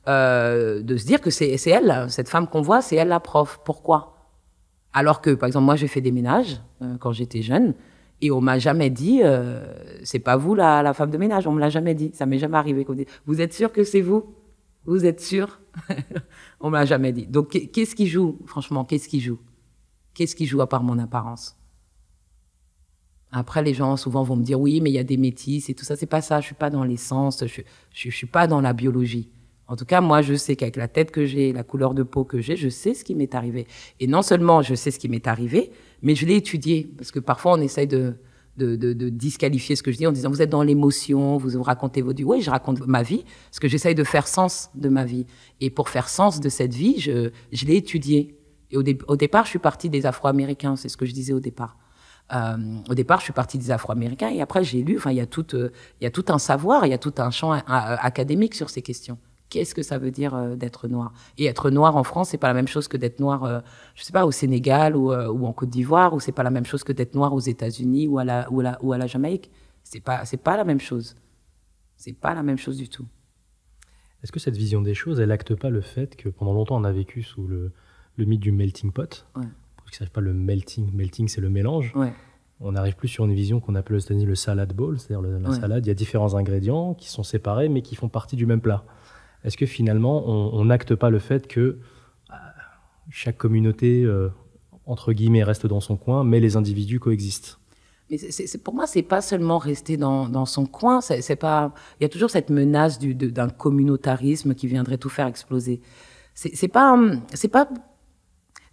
de se dire que c'est elle, cette femme qu'on voit, c'est elle la prof. Pourquoi? Alors que, par exemple, moi, j'ai fait des ménages quand j'étais jeune et on m'a jamais dit c'est pas vous la femme de ménage, on me l'a jamais dit. Ça m'est jamais arrivé. Vous êtes sûr que c'est vous? Vous êtes sûr? On me l'a jamais dit. Donc, qu'est-ce qui joue? Franchement, qu'est-ce qui joue? Qu'est-ce qui joue à part mon apparence? Après, les gens souvent vont me dire oui, mais il y a des métis et tout ça. C'est pas ça. Je suis pas dans l'essence. Je suis pas dans la biologie. En tout cas, moi, je sais qu'avec la tête que j'ai, la couleur de peau que j'ai, je sais ce qui m'est arrivé. Et non seulement je sais ce qui m'est arrivé, mais je l'ai étudié. Parce que parfois, on essaye de disqualifier ce que je dis en disant vous êtes dans l'émotion, vous racontez votre vie. Oui, je raconte ma vie parce que j'essaye de faire sens de ma vie. Et pour faire sens de cette vie, je l'ai étudié. Et au départ, je suis partie des Afro-Américains. C'est ce que je disais au départ. Au départ, je suis partie des Afro-Américains et après, j'ai lu. Enfin, il y a tout un savoir, il y a tout un champ académique sur ces questions. Qu'est-ce que ça veut dire d'être noir? Et être noir en France, c'est pas la même chose que d'être noir, je sais pas, au Sénégal ou en Côte d'Ivoire, ou c'est pas la même chose que d'être noir aux États-Unis ou à la Jamaïque. C'est pas la même chose. C'est pas la même chose du tout. Est-ce que cette vision des choses, elle acte pas le fait que pendant longtemps on a vécu sous le mythe du melting pot? Ouais. Pour ceux qui ne savent pas, le melting c'est le mélange. Ouais. On n'arrive plus sur une vision qu'on appelle aux États-Unis le salad bowl, c'est-à-dire la salade. Il y a différents ingrédients qui sont séparés mais qui font partie du même plat. Est-ce que finalement, on n'acte pas le fait que chaque communauté, entre guillemets, reste dans son coin, mais les individus coexistent? Mais pour moi, c'est pas seulement rester dans son coin. C'est pas. Il y a toujours cette menace d'un communautarisme qui viendrait tout faire exploser. C'est pas.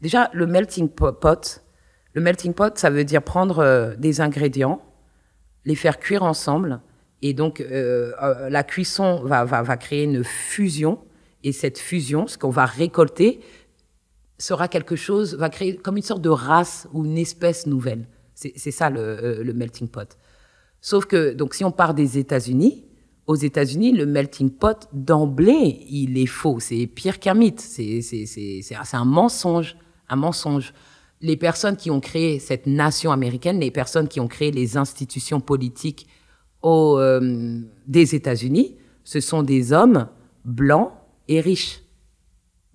Déjà, le melting pot. Le melting pot, ça veut dire prendre des ingrédients, les faire cuire ensemble. Et donc, la cuisson va créer une fusion. Et cette fusion, ce qu'on va récolter, sera quelque chose, va créer comme une sorte de race ou une espèce nouvelle. C'est ça le melting pot. Sauf que, donc, si on part des États-Unis, aux États-Unis, le melting pot, d'emblée, il est faux. C'est pire qu'un mythe. C'est un mensonge. Un mensonge. Les personnes qui ont créé cette nation américaine, les personnes qui ont créé les institutions politiques des États-Unis, ce sont des hommes blancs et riches.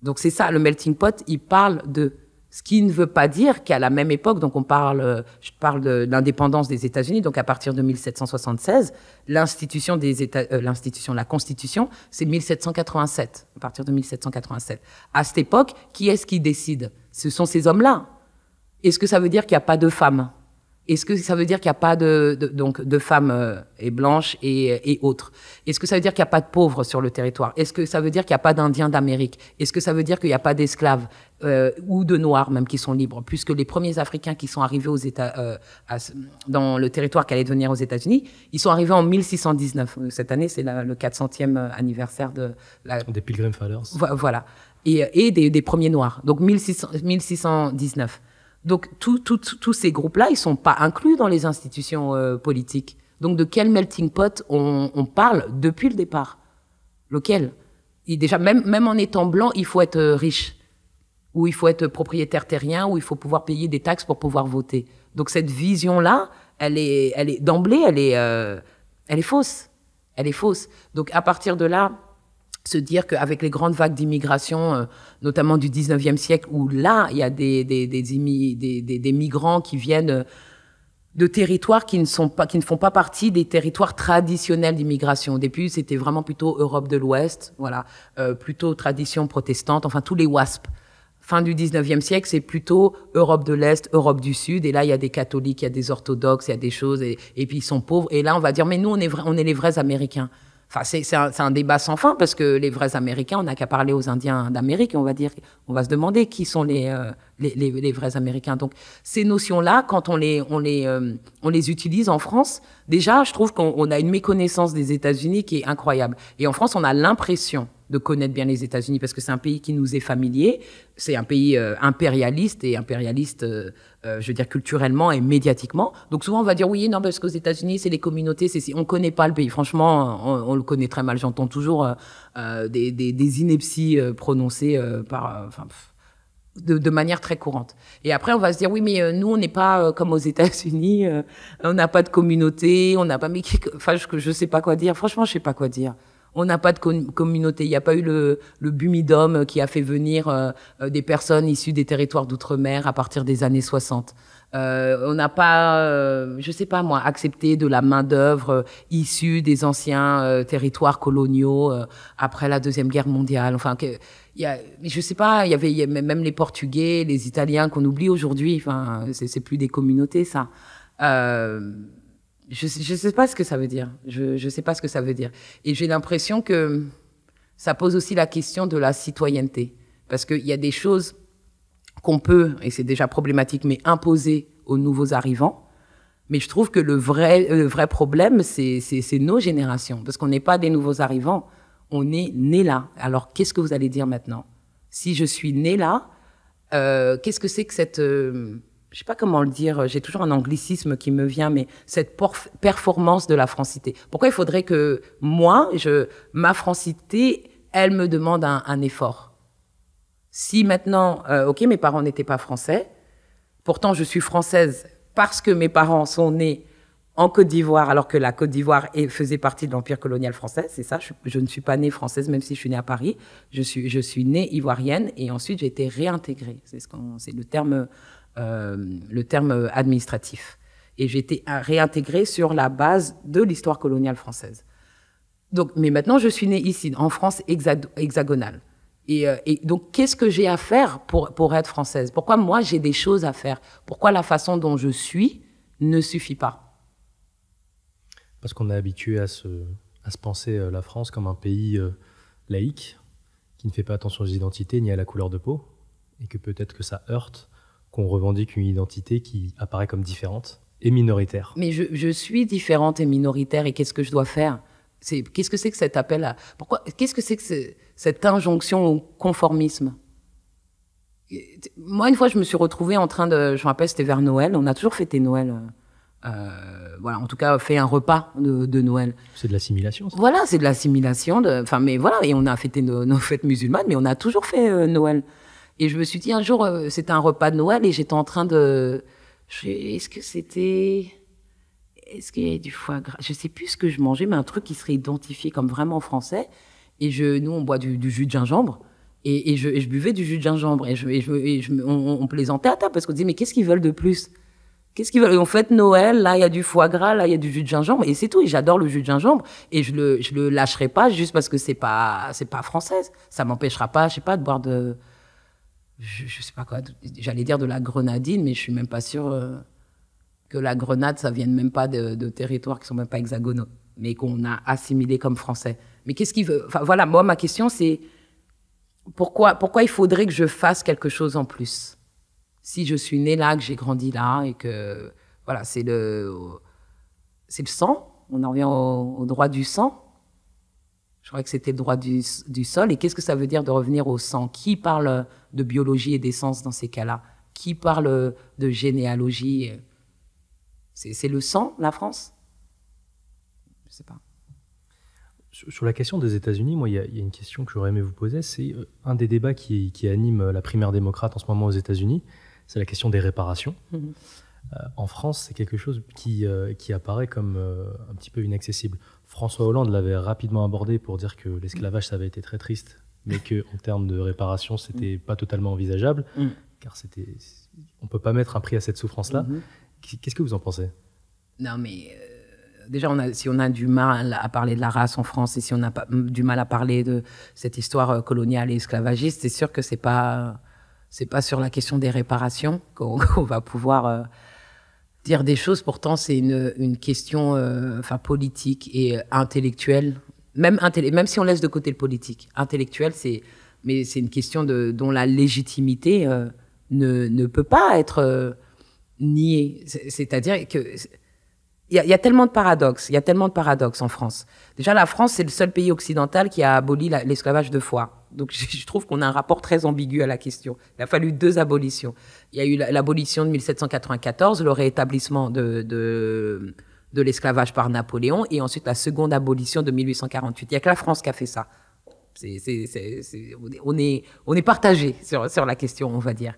Donc c'est ça, le melting pot, il parle de ce qui ne veut pas dire qu'à la même époque, donc je parle de l'indépendance des États-Unis, donc à partir de 1776, la Constitution, c'est 1787, à partir de 1787. À cette époque, qui est-ce qui décide? Ce sont ces hommes-là. Est-ce que ça veut dire qu'il n'y a pas de femmes? Est-ce que ça veut dire qu'il n'y a pas de femmes et blanches et autres? Est-ce que ça veut dire qu'il n'y a pas de pauvres sur le territoire? Est-ce que ça veut dire qu'il n'y a pas d'Indiens d'Amérique? Est-ce que ça veut dire qu'il n'y a pas d'esclaves ou de Noirs même qui sont libres? Puisque les premiers Africains qui sont arrivés dans le territoire qui allait devenir aux États-Unis, ils sont arrivés en 1619. Cette année, c'est le 400e anniversaire des Pilgrim Fathers. Voilà. Et des premiers Noirs. Donc 1619. Donc, tous ces groupes-là, ils sont pas inclus dans les institutions politiques. Donc, de quel melting pot on parle depuis le départ? Lequel? Et déjà, même en étant blanc, il faut être riche. Ou il faut être propriétaire terrien, ou il faut pouvoir payer des taxes pour pouvoir voter. Donc, cette vision-là, elle est d'emblée, elle est fausse. Elle est fausse. Donc, à partir de là, se dire qu'avec les grandes vagues d'immigration, notamment du 19e siècle, où là, il y a des migrants qui viennent de territoires qui ne font pas partie des territoires traditionnels d'immigration. Au début, c'était vraiment plutôt Europe de l'Ouest, voilà, plutôt tradition protestante, enfin tous les WASP. Fin du 19e siècle, c'est plutôt Europe de l'Est, Europe du Sud, et là, il y a des catholiques, il y a des orthodoxes, il y a des choses, et puis ils sont pauvres. Et là, on va dire, mais nous, on est les vrais Américains. Enfin, c'est un débat sans fin parce que les vrais Américains, on n'a qu'à parler aux Indiens d'Amérique, on va se demander qui sont les vrais Américains. Donc, ces notions-là, quand on les utilise en France, déjà, je trouve qu'on a une méconnaissance des États-Unis qui est incroyable. Et en France, on a l'impression de connaître bien les États-Unis parce que c'est un pays qui nous est familier, c'est un pays impérialiste, je veux dire culturellement et médiatiquement. Donc souvent on va dire oui, non, parce qu'aux États-Unis c'est les communautés, on connaît pas le pays. Franchement, on le connaît très mal. J'entends toujours des inepties prononcées de manière très courante. Et après, on va se dire, oui, mais nous, on n'est pas comme aux États-Unis, on n'a pas de communauté, on n'a pas... Enfin, je sais pas quoi dire. Franchement, je sais pas quoi dire. On n'a pas de communauté. Il n'y a pas eu le Bumidum qui a fait venir des personnes issues des territoires d'outre-mer à partir des années 60. On n'a pas, je sais pas moi, accepté de la main-d'œuvre issue des anciens territoires coloniaux après la Deuxième Guerre mondiale. Enfin, je sais pas, il y a même les Portugais, les Italiens qu'on oublie aujourd'hui. Enfin, c'est plus des communautés, ça. Je sais pas ce que ça veut dire. Je sais pas ce que ça veut dire. Et j'ai l'impression que ça pose aussi la question de la citoyenneté. Parce qu'il y a des choses qu'on peut, et c'est déjà problématique, mais imposer aux nouveaux arrivants. Mais je trouve que le vrai problème, c'est nos générations. Parce qu'on n'est pas des nouveaux arrivants, on est nés là. Alors, qu'est-ce que vous allez dire maintenant? Si je suis né là, qu'est-ce que c'est que cette... je sais pas comment le dire, j'ai toujours un anglicisme qui me vient, mais cette performance de la francité. Pourquoi il faudrait que moi, ma francité, elle me demande un effort? Si maintenant, ok, mes parents n'étaient pas français, pourtant je suis française parce que mes parents sont nés en Côte d'Ivoire, alors que la Côte d'Ivoire faisait partie de l'Empire colonial français, c'est ça, je ne suis pas née française, même si je suis née à Paris, je suis née ivoirienne, et ensuite j'ai été réintégrée, c'est le terme administratif. Et j'ai été réintégrée sur la base de l'histoire coloniale française. Donc, mais maintenant, je suis née ici, en France hexagonale. Et donc, qu'est-ce que j'ai à faire pour être française? Pourquoi moi, j'ai des choses à faire? Pourquoi la façon dont je suis ne suffit pas? Parce qu'on est habitué à se penser la France comme un pays laïque, qui ne fait pas attention aux identités ni à la couleur de peau, et que peut-être que ça heurte qu'on revendique une identité qui apparaît comme différente et minoritaire. Mais je suis différente et minoritaire, et qu'est-ce que je dois faire? Qu'est-ce que c'est que cet appel à... Qu'est-ce que c'est que cette injonction au conformisme? Moi, une fois, je me suis retrouvée en train de... Je me rappelle, c'était vers Noël. On a toujours fêté Noël. Voilà, en tout cas, fait un repas de Noël. C'est de l'assimilation, ça. Voilà, c'est de l'assimilation. Enfin, mais voilà, et on a fêté nos fêtes musulmanes, mais on a toujours fait Noël. Et je me suis dit, un jour, c'était un repas de Noël, et j'étais en train de... Est-ce qu'il y avait du foie gras? Je sais plus ce que je mangeais, mais un truc qui serait identifié comme vraiment français. Et nous, on boit du jus de gingembre. Et je buvais du jus de gingembre. On plaisantait à table parce qu'on disait, mais qu'est-ce qu'ils veulent de plus? Qu'est-ce qu'ils veulent? Et on fête Noël, là, il y a du foie gras, là, il y a du jus de gingembre. Et c'est tout. Et j'adore le jus de gingembre. Et je le lâcherai pas juste parce que c'est pas française. Ça m'empêchera pas, je sais pas, de boire je sais pas quoi. J'allais dire de la grenadine, mais je suis même pas sûre que la grenade, ça vienne même pas de territoires qui sont même pas hexagonaux, mais qu'on a assimilés comme français. Mais qu'est-ce qu'il veut? Enfin, voilà, moi, ma question, c'est pourquoi il faudrait que je fasse quelque chose en plus? Si je suis née là, que j'ai grandi là, et que, voilà, c'est le sang. On en revient au droit du sang. Je crois que c'était le droit du sol. Et qu'est-ce que ça veut dire de revenir au sang? Qui parle de biologie et d'essence dans ces cas-là? Qui parle de généalogie? C'est le sang, la France? Je sais pas. Sur la question des États-Unis, moi, il y a une question que j'aurais aimé vous poser. C'est un des débats qui anime la primaire démocrate en ce moment aux États-Unis. C'est la question des réparations. Mmh. En France, c'est quelque chose qui apparaît comme un petit peu inaccessible. François Hollande l'avait rapidement abordé pour dire que l'esclavage, ça avait été très triste, mais qu'en termes de réparation, c'était pas totalement envisageable, car on peut pas mettre un prix à cette souffrance-là. Qu'est-ce que vous en pensez? Non, mais déjà, si on a du mal à parler de la race en France, et si on a du mal à parler de cette histoire coloniale et esclavagiste, c'est sûr que c'est pas sur la question des réparations qu'on va pouvoir dire des choses. Pourtant, c'est une question politique et intellectuelle, même si on laisse de côté le politique. Intellectuelle, mais c'est une question dont la légitimité ne peut pas être niée. C'est-à-dire que il y a tellement de paradoxes. Il y a tellement de paradoxes en France. Déjà, la France, c'est le seul pays occidental qui a aboli l'esclavage de foi. Donc, je trouve qu'on a un rapport très ambigu à la question. Il a fallu 2 abolitions. Il y a eu l'abolition de 1794, le rétablissement de l'esclavage par Napoléon, et ensuite la seconde abolition de 1848. Il n'y a que la France qui a fait ça. On est partagé sur la question, on va dire.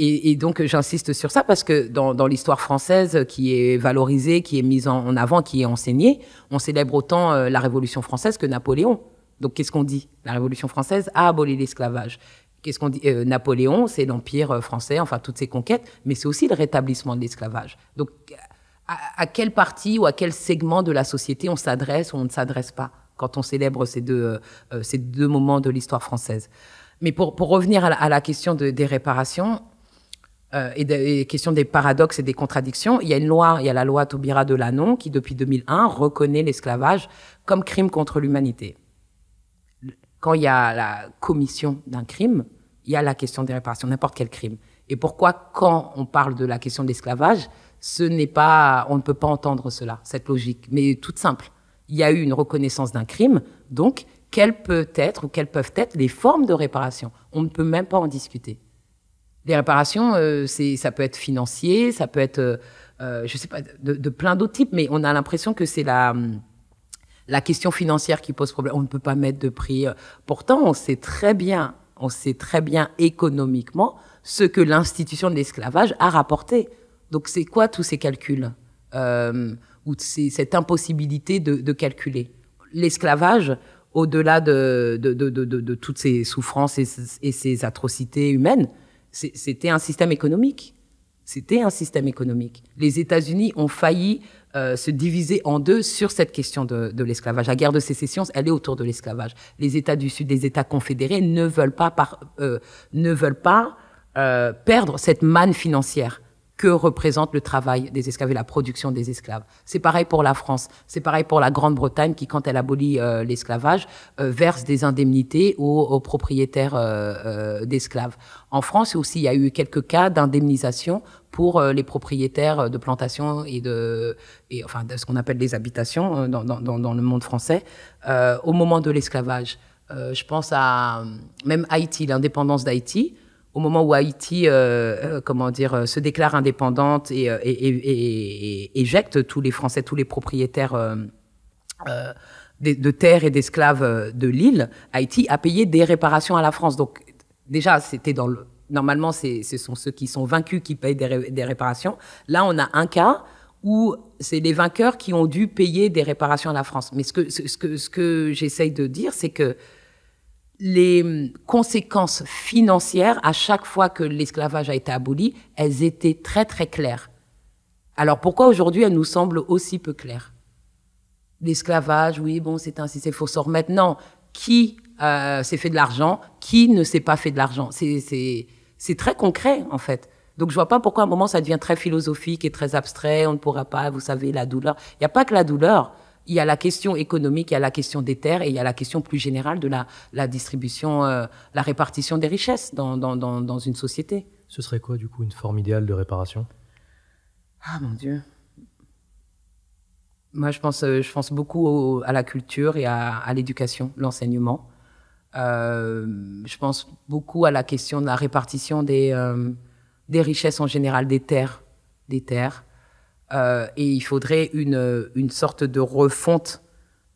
Et donc, j'insiste sur ça parce que dans l'histoire française qui est valorisée, qui est mise en avant, qui est enseignée, on célèbre autant la Révolution française que Napoléon. Donc, qu'est-ce qu'on dit? La Révolution française a aboli l'esclavage. Qu'est-ce qu'on dit? Napoléon, c'est l'Empire français, enfin, toutes ses conquêtes, mais c'est aussi le rétablissement de l'esclavage. Donc, à quelle partie ou à quel segment de la société on s'adresse ou on ne s'adresse pas quand on célèbre ces deux moments de l'histoire française. Mais pour revenir à la question des réparations et des questions des paradoxes et des contradictions, il y a la loi Taubira de Lannon qui, depuis 2001, reconnaît l'esclavage comme crime contre l'humanité. Quand il y a la commission d'un crime, il y a la question des réparations, n'importe quel crime. Et pourquoi, quand on parle de la question de l'esclavage, on ne peut pas entendre cela, cette logique, mais toute simple. Il y a eu une reconnaissance d'un crime, donc quelles peuvent être les formes de réparation? On ne peut même pas en discuter. Les réparations, ça peut être financier, ça peut être, je sais pas, de plein d'autres types, mais on a l'impression que c'est la question financière qui pose problème. On ne peut pas mettre de prix. Pourtant, on sait très bien économiquement ce que l'institution de l'esclavage a rapporté. Donc, c'est quoi tous ces calculs ou cette impossibilité de calculer? L'esclavage, au-delà de toutes ces souffrances et ces atrocités humaines, c'était un système économique. C'était un système économique. Les États-Unis ont failli se diviser en deux sur cette question de l'esclavage. La guerre de sécession, elle est autour de l'esclavage. Les États du Sud, les États confédérés, ne veulent pas perdre cette manne financière que représente le travail des esclaves et la production des esclaves. C'est pareil pour la France, c'est pareil pour la Grande-Bretagne qui, quand elle abolit l'esclavage, verse des indemnités aux propriétaires d'esclaves. En France aussi, il y a eu quelques cas d'indemnisation pour les propriétaires de plantations et de ce qu'on appelle des habitations dans le monde français au moment de l'esclavage. Je pense à même Haïti, l'indépendance d'Haïti. Au moment où Haïti, se déclare indépendante et éjecte tous les Français, tous les propriétaires de terres et d'esclaves de l'île, Haïti a payé des réparations à la France. Donc déjà, normalement, ce sont ceux qui sont vaincus qui payent des réparations. Là, on a un cas où c'est les vainqueurs qui ont dû payer des réparations à la France. Mais ce que j'essaye de dire, c'est que les conséquences financières, à chaque fois que l'esclavage a été aboli, elles étaient très, très claires. Alors, pourquoi aujourd'hui, elles nous semblent aussi peu claires? L'esclavage, oui, bon, c'est ainsi, il faut s'en remettre. Non, qui s'est fait de l'argent? Qui ne s'est pas fait de l'argent? C'est très concret, en fait. Donc, je vois pas pourquoi à un moment, ça devient très philosophique et très abstrait. On ne pourra pas, vous savez, la douleur. Il n'y a pas que la douleur. Il y a la question économique, il y a la question des terres et il y a la question plus générale de la distribution, la répartition des richesses dans une société. Ce serait quoi, du coup, une forme idéale de réparation? Ah, mon Dieu. Moi, je pense beaucoup à la culture et à l'éducation, l'enseignement. Je pense beaucoup à la question de la répartition des richesses en général, des terres. Et il faudrait une sorte de refonte,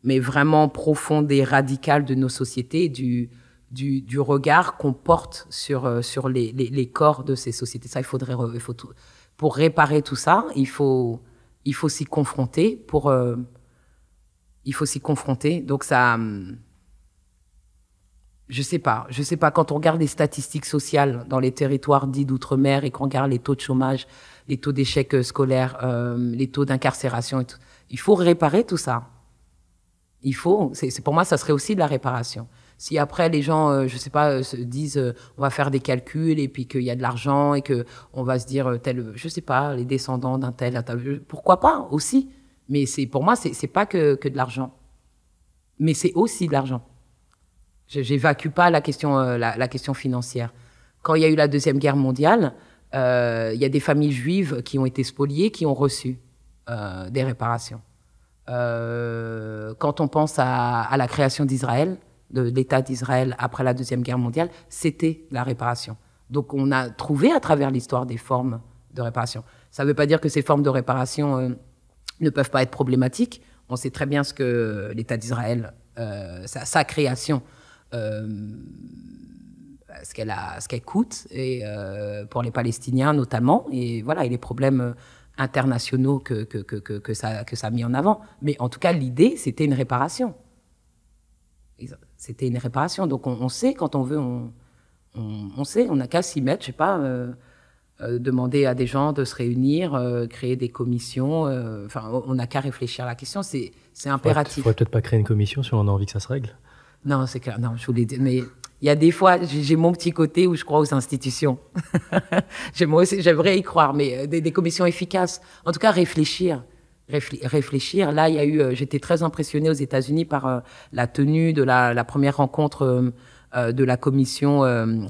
mais vraiment profonde et radicale de nos sociétés, du regard qu'on porte sur les corps de ces sociétés. Ça, pour réparer tout ça, il faut s'y confronter. Il faut s'y confronter. Donc ça, je sais pas. Quand on regarde les statistiques sociales dans les territoires dits d'outre-mer et qu'on regarde les taux de chômage, les taux d'échec scolaire, les taux d'incarcération, et tout, il faut réparer tout ça. Pour moi, ça serait aussi de la réparation. Si après les gens, je sais pas, se disent, on va faire des calculs et puis qu'il y a de l'argent et que on va se dire je sais pas, les descendants d'un tel, pourquoi pas aussi. Mais pour moi, c'est pas que de l'argent, mais c'est aussi de l'argent. J'évacue pas la question financière. Quand il y a eu la Deuxième Guerre mondiale, il y a des familles juives qui ont été spoliées, qui ont reçu des réparations. Quand on pense à la création d'Israël, de l'État d'Israël après la Deuxième Guerre mondiale, c'était la réparation. Donc on a trouvé à travers l'histoire des formes de réparation. Ça ne veut pas dire que ces formes de réparation ne peuvent pas être problématiques. On sait très bien ce que l'État d'Israël, sa création, ce qu'elle coûte, et pour les Palestiniens notamment, et voilà, et les problèmes internationaux que ça a mis en avant. Mais en tout cas, l'idée, c'était une réparation. C'était une réparation. Donc, on sait, quand on veut, on sait, on n'a qu'à s'y mettre, je sais pas, demander à des gens de se réunir, créer des commissions. Enfin, on n'a qu'à réfléchir à la question. C'est impératif. Il faudrait peut-être pas créer une commission si on a envie que ça se règle. Non, c'est clair. Non, je voulais dire, mais il y a des fois, j'ai mon petit côté où je crois aux institutions. Moi aussi, j'aimerais y croire, mais des commissions efficaces. En tout cas, réfléchir. Là, il y a eu. J'étais très impressionnée aux États-Unis par la tenue de la première rencontre de la commission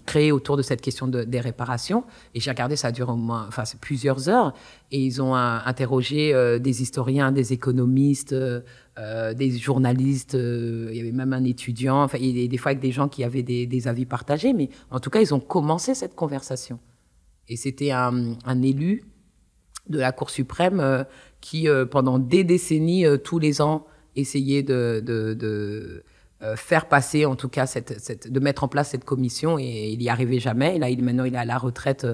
créée autour de cette question des réparations. Et j'ai regardé, ça a duré au moins, enfin, c'est plusieurs heures. Et ils ont interrogé des historiens, des économistes, des journalistes. Il y avait même un étudiant. Enfin, il y a des fois avec des gens qui avaient des avis partagés. Mais en tout cas, ils ont commencé cette conversation. Et c'était un élu de la Cour suprême qui, pendant des décennies, tous les ans, essayait de faire passer, en tout cas, de mettre en place cette commission, et il n'y arrivait jamais. Et là, maintenant, il est à la retraite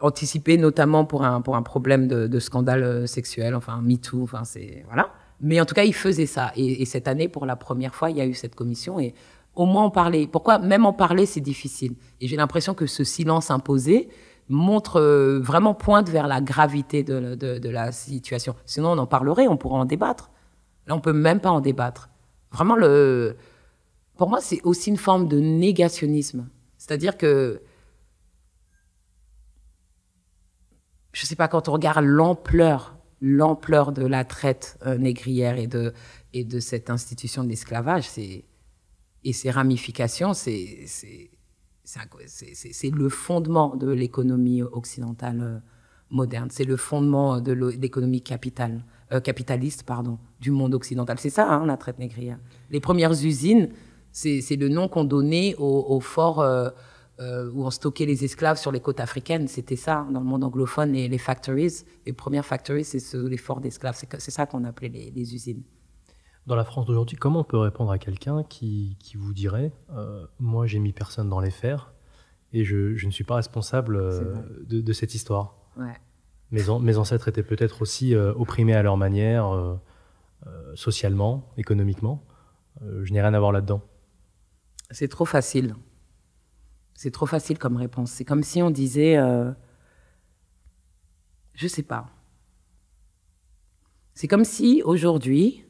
anticipée, notamment pour un problème de scandale sexuel, enfin, MeToo, enfin, voilà. Mais en tout cas, il faisait ça. Et cette année, pour la première fois, il y a eu cette commission, et au moins en parler. Pourquoi même en parler, c'est difficile. Et j'ai l'impression que ce silence imposé montre, vraiment pointe vers la gravité de la situation. Sinon, on en parlerait, on pourrait en débattre. Là, on peut même pas en débattre. Vraiment, pour moi, c'est aussi une forme de négationnisme. C'est-à-dire que, je sais pas, quand on regarde l'ampleur de la traite négrière et de cette institution de l'esclavage, et ses ramifications, c'est le fondement de l'économie occidentale moderne. C'est le fondement de l'économie capitaliste, du monde occidental. C'est ça, la traite négrière. Les premières usines, c'est le nom qu'on donnait aux forts où on stockait les esclaves sur les côtes africaines. C'était ça, dans le monde anglophone, les factories. Les premières factories, c'est les forts d'esclaves. C'est ça qu'on appelait les usines. Dans la France d'aujourd'hui, comment on peut répondre à quelqu'un qui vous dirait moi, j'ai mis personne dans les fers et je ne suis pas responsable de cette histoire. Ouais. Mes ancêtres étaient peut-être aussi opprimés à leur manière, socialement, économiquement. Je n'ai rien à voir là-dedans. C'est trop facile. C'est trop facile comme réponse. C'est comme si on disait... je sais pas. C'est comme si, aujourd'hui...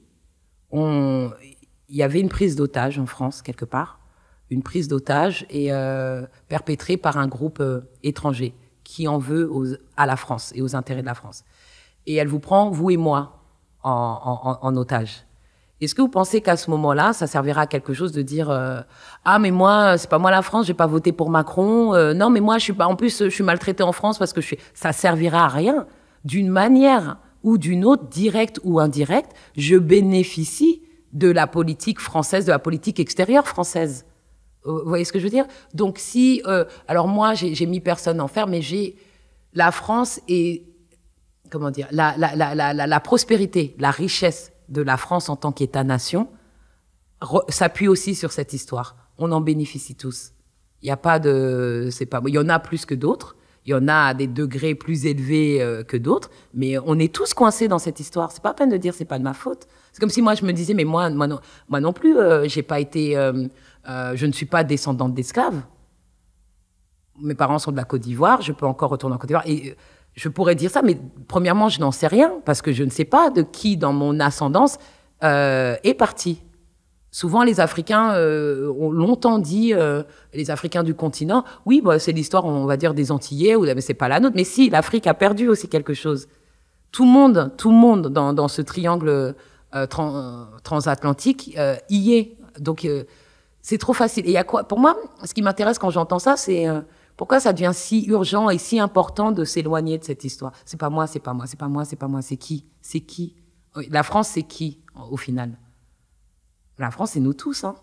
il y avait une prise d'otage en France, quelque part, une prise d'otage et perpétrée par un groupe étranger qui en veut à la France et aux intérêts de la France. Et elle vous prend, vous et moi, en otage. Est-ce que vous pensez qu'à ce moment-là, ça servira à quelque chose de dire ah, mais moi, c'est pas moi la France, j'ai pas voté pour Macron, non, mais moi, en plus, je suis maltraité en France parce que ça servira à rien. D'une manière ou d'une autre, directe ou indirecte, je bénéficie de la politique française, de la politique extérieure française. Vous voyez ce que je veux dire? Donc si... alors moi, j'ai mis personne en fer, mais la France et... Comment dire? La prospérité, la richesse de la France en tant qu'État-nation s'appuie aussi sur cette histoire. On en bénéficie tous. Il n'y a pas de... il y en a plus que d'autres. Il y en a à des degrés plus élevés que d'autres, mais on est tous coincés dans cette histoire. C'est pas la peine de dire c'est pas de ma faute. C'est comme si moi je me disais mais moi non plus, j'ai pas été, je ne suis pas descendante d'esclaves. Mes parents sont de la Côte d'Ivoire, je peux encore retourner en Côte d'Ivoire et je pourrais dire ça, mais premièrement je n'en sais rien parce que je ne sais pas de qui dans mon ascendance est parti. Souvent, les Africains ont longtemps dit, les Africains du continent, oui, bah, c'est l'histoire, on va dire, des Antillais, mais c'est pas la nôtre. Mais si, l'Afrique a perdu aussi quelque chose. Tout le monde dans ce triangle transatlantique y est. Donc, c'est trop facile. Et il y a quoi? Pour moi, ce qui m'intéresse quand j'entends ça, c'est pourquoi ça devient si urgent et si important de s'éloigner de cette histoire. C'est pas moi, c'est pas moi, c'est pas moi, c'est pas moi. C'est qui? C'est qui? La France, c'est qui, au final? La France, c'est nous tous, hein.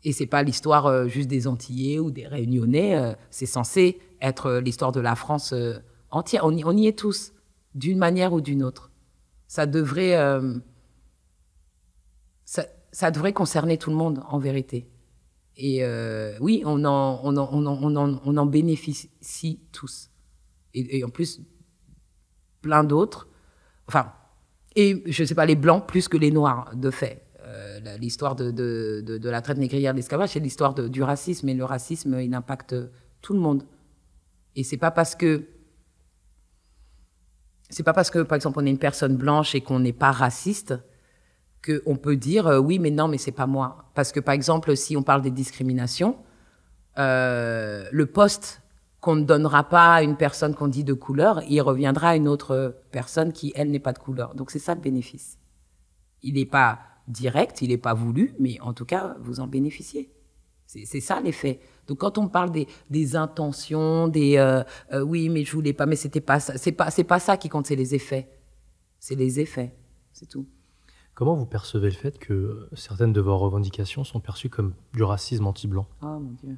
Et c'est pas l'histoire juste des Antillais ou des Réunionnais. C'est censé être l'histoire de la France entière. On y est tous, d'une manière ou d'une autre. Ça devrait concerner tout le monde, en vérité. Et oui, on en bénéficie tous. Et en plus, plein d'autres. Enfin, et je sais pas, les Blancs plus que les Noirs, de fait. l'histoire de la traite négrière, de l'esclavage, c'est l'histoire du racisme. Et le racisme, il impacte tout le monde. Et c'est pas parce que, par exemple, on est une personne blanche et qu'on n'est pas raciste qu'on peut dire oui, mais non, mais c'est pas moi. Parce que, par exemple, si on parle des discriminations, le poste qu'on ne donnera pas à une personne qu'on dit de couleur, il reviendra à une autre personne qui, elle, n'est pas de couleur. Donc, c'est ça le bénéfice. Il n'est pas direct, il n'est pas voulu, mais en tout cas, vous en bénéficiez. C'est ça l'effet. Donc, quand on parle des intentions, oui, mais je voulais pas, mais c'était pas ça. C'est pas ça qui compte, c'est les effets. C'est les effets, c'est tout. Comment vous percevez le fait que certaines de vos revendications sont perçues comme du racisme anti-blanc? Oh mon Dieu.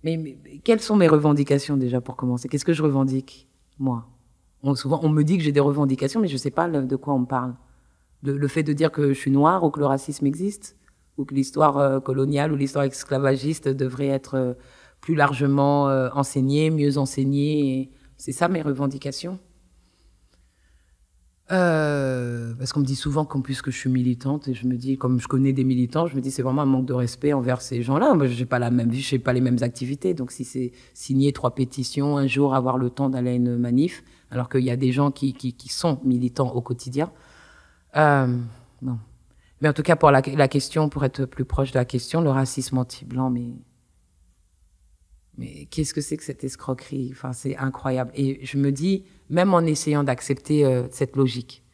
Mais quelles sont mes revendications déjà pour commencer? Qu'est-ce que je revendique, moi? Souvent, on me dit que j'ai des revendications, mais je ne sais pas de quoi on me parle. Le fait de dire que je suis noire ou que le racisme existe, ou que l'histoire coloniale ou l'histoire esclavagiste devrait être plus largement enseignée, mieux enseignée. C'est ça mes revendications. Parce qu'on me dit souvent qu'en plus que je suis militante, et je me dis, comme je connais des militants, je me dis c'est vraiment un manque de respect envers ces gens-là. Moi, j'ai pas la même vie, je fais pas les mêmes activités. Donc si c'est signer 3 pétitions, un jour avoir le temps d'aller à une manif, alors qu'il y a des gens qui sont militants au quotidien. Non. Mais en tout cas, pour la question, pour être plus proche de la question, le racisme anti-blanc, mais qu'est-ce que c'est que cette escroquerie? Enfin, c'est incroyable. Et je me dis, même en essayant d'accepter cette logique,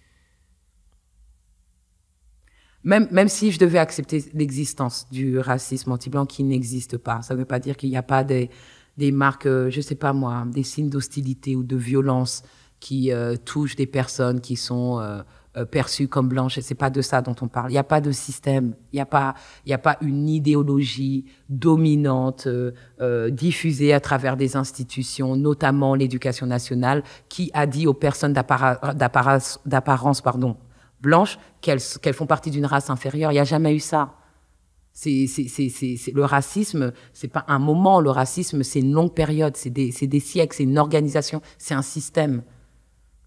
même si je devais accepter l'existence du racisme anti-blanc qui n'existe pas, ça ne veut pas dire qu'il n'y a pas des marques, je sais pas moi, des signes d'hostilité ou de violence qui touchent des personnes qui sont perçues comme blanches. C'est pas de ça dont on parle. Il n'y a pas de système, il n'y a pas une idéologie dominante diffusée à travers des institutions, notamment l'éducation nationale, qui a dit aux personnes d'apparence blanche qu'elles font partie d'une race inférieure. Il n'y a jamais eu ça. Le racisme, c'est pas un moment. Le racisme, c'est une longue période, c'est des siècles, c'est une organisation, c'est un système.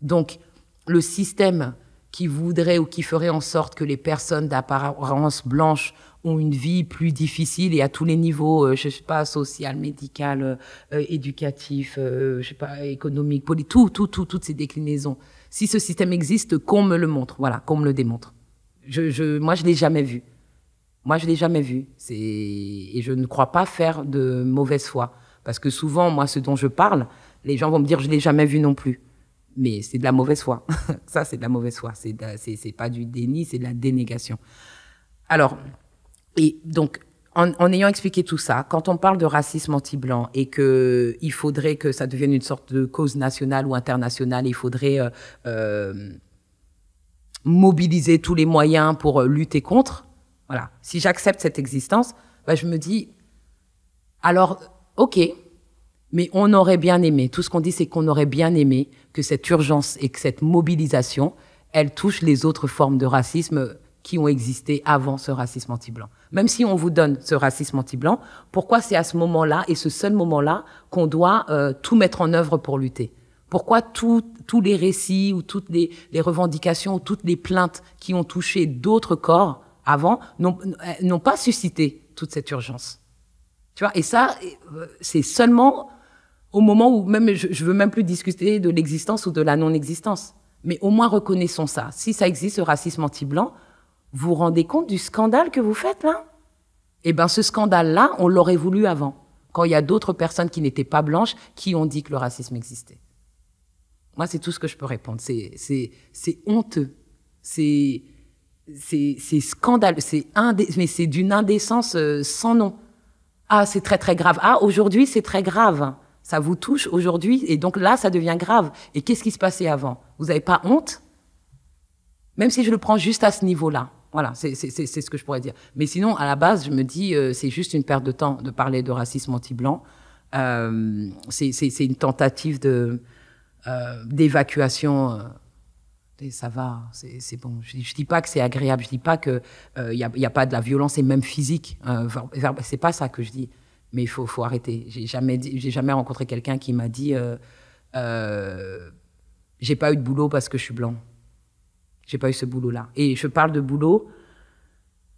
Donc, le système qui voudrait ou qui ferait en sorte que les personnes d'apparence blanche ont une vie plus difficile et à tous les niveaux, je sais pas, social, médical, éducatif, je sais pas, économique, politique, toutes ces déclinaisons. Si ce système existe, qu'on me le montre, voilà, qu'on me le démontre. Moi, je l'ai jamais vu. Moi, je l'ai jamais vu. Et je ne crois pas faire de mauvaise foi. Parce que souvent, moi, ce dont je parle, les gens vont me dire, je l'ai jamais vu non plus. Mais c'est de la mauvaise foi. Ça, c'est de la mauvaise foi. C'est pas du déni, c'est de la dénégation. Alors, et donc, en ayant expliqué tout ça, quand on parle de racisme anti-blanc et que il faudrait que ça devienne une sorte de cause nationale ou internationale, il faudrait mobiliser tous les moyens pour lutter contre. Voilà. Si j'accepte cette existence, bah, je me dis, alors, ok, mais on aurait bien aimé, tout ce qu'on dit, c'est qu'on aurait bien aimé que cette urgence et que cette mobilisation, elle touche les autres formes de racisme qui ont existé avant ce racisme anti-blanc. Même si on vous donne ce racisme anti-blanc, pourquoi c'est à ce moment-là et ce seul moment-là qu'on doit tout mettre en œuvre pour lutter? Pourquoi tous les récits ou toutes les revendications ou toutes les plaintes qui ont touché d'autres corps avant n'ont pas suscité toute cette urgence? Tu vois, et ça, c'est seulement au moment où même je veux même plus discuter de l'existence ou de la non-existence. Mais au moins reconnaissons ça. Si ça existe, ce racisme anti-blanc, vous vous rendez compte du scandale que vous faites là? Eh bien, ce scandale-là, on l'aurait voulu avant, quand il y a d'autres personnes qui n'étaient pas blanches qui ont dit que le racisme existait. Moi, c'est tout ce que je peux répondre. C'est honteux. C'est scandaleux. Mais c'est d'une indécence sans nom. Ah, c'est très, très grave. Ah, aujourd'hui, c'est très grave. Ça vous touche aujourd'hui. Et donc là, ça devient grave. Et qu'est-ce qui se passait avant? Vous n'avez pas honte? Même si je le prends juste à ce niveau-là. Voilà, c'est ce que je pourrais dire. Mais sinon, à la base, je me dis, c'est juste une perte de temps de parler de racisme anti-blanc. C'est une tentative d'évacuation. Et ça va, c'est bon. Je dis pas que c'est agréable. Je dis pas que y a pas de la violence et même physique. C'est pas ça que je dis. Mais il faut arrêter. J'ai jamais rencontré quelqu'un qui m'a dit j'ai pas eu de boulot parce que je suis blanc. J'ai pas eu ce boulot-là. Et je parle de boulot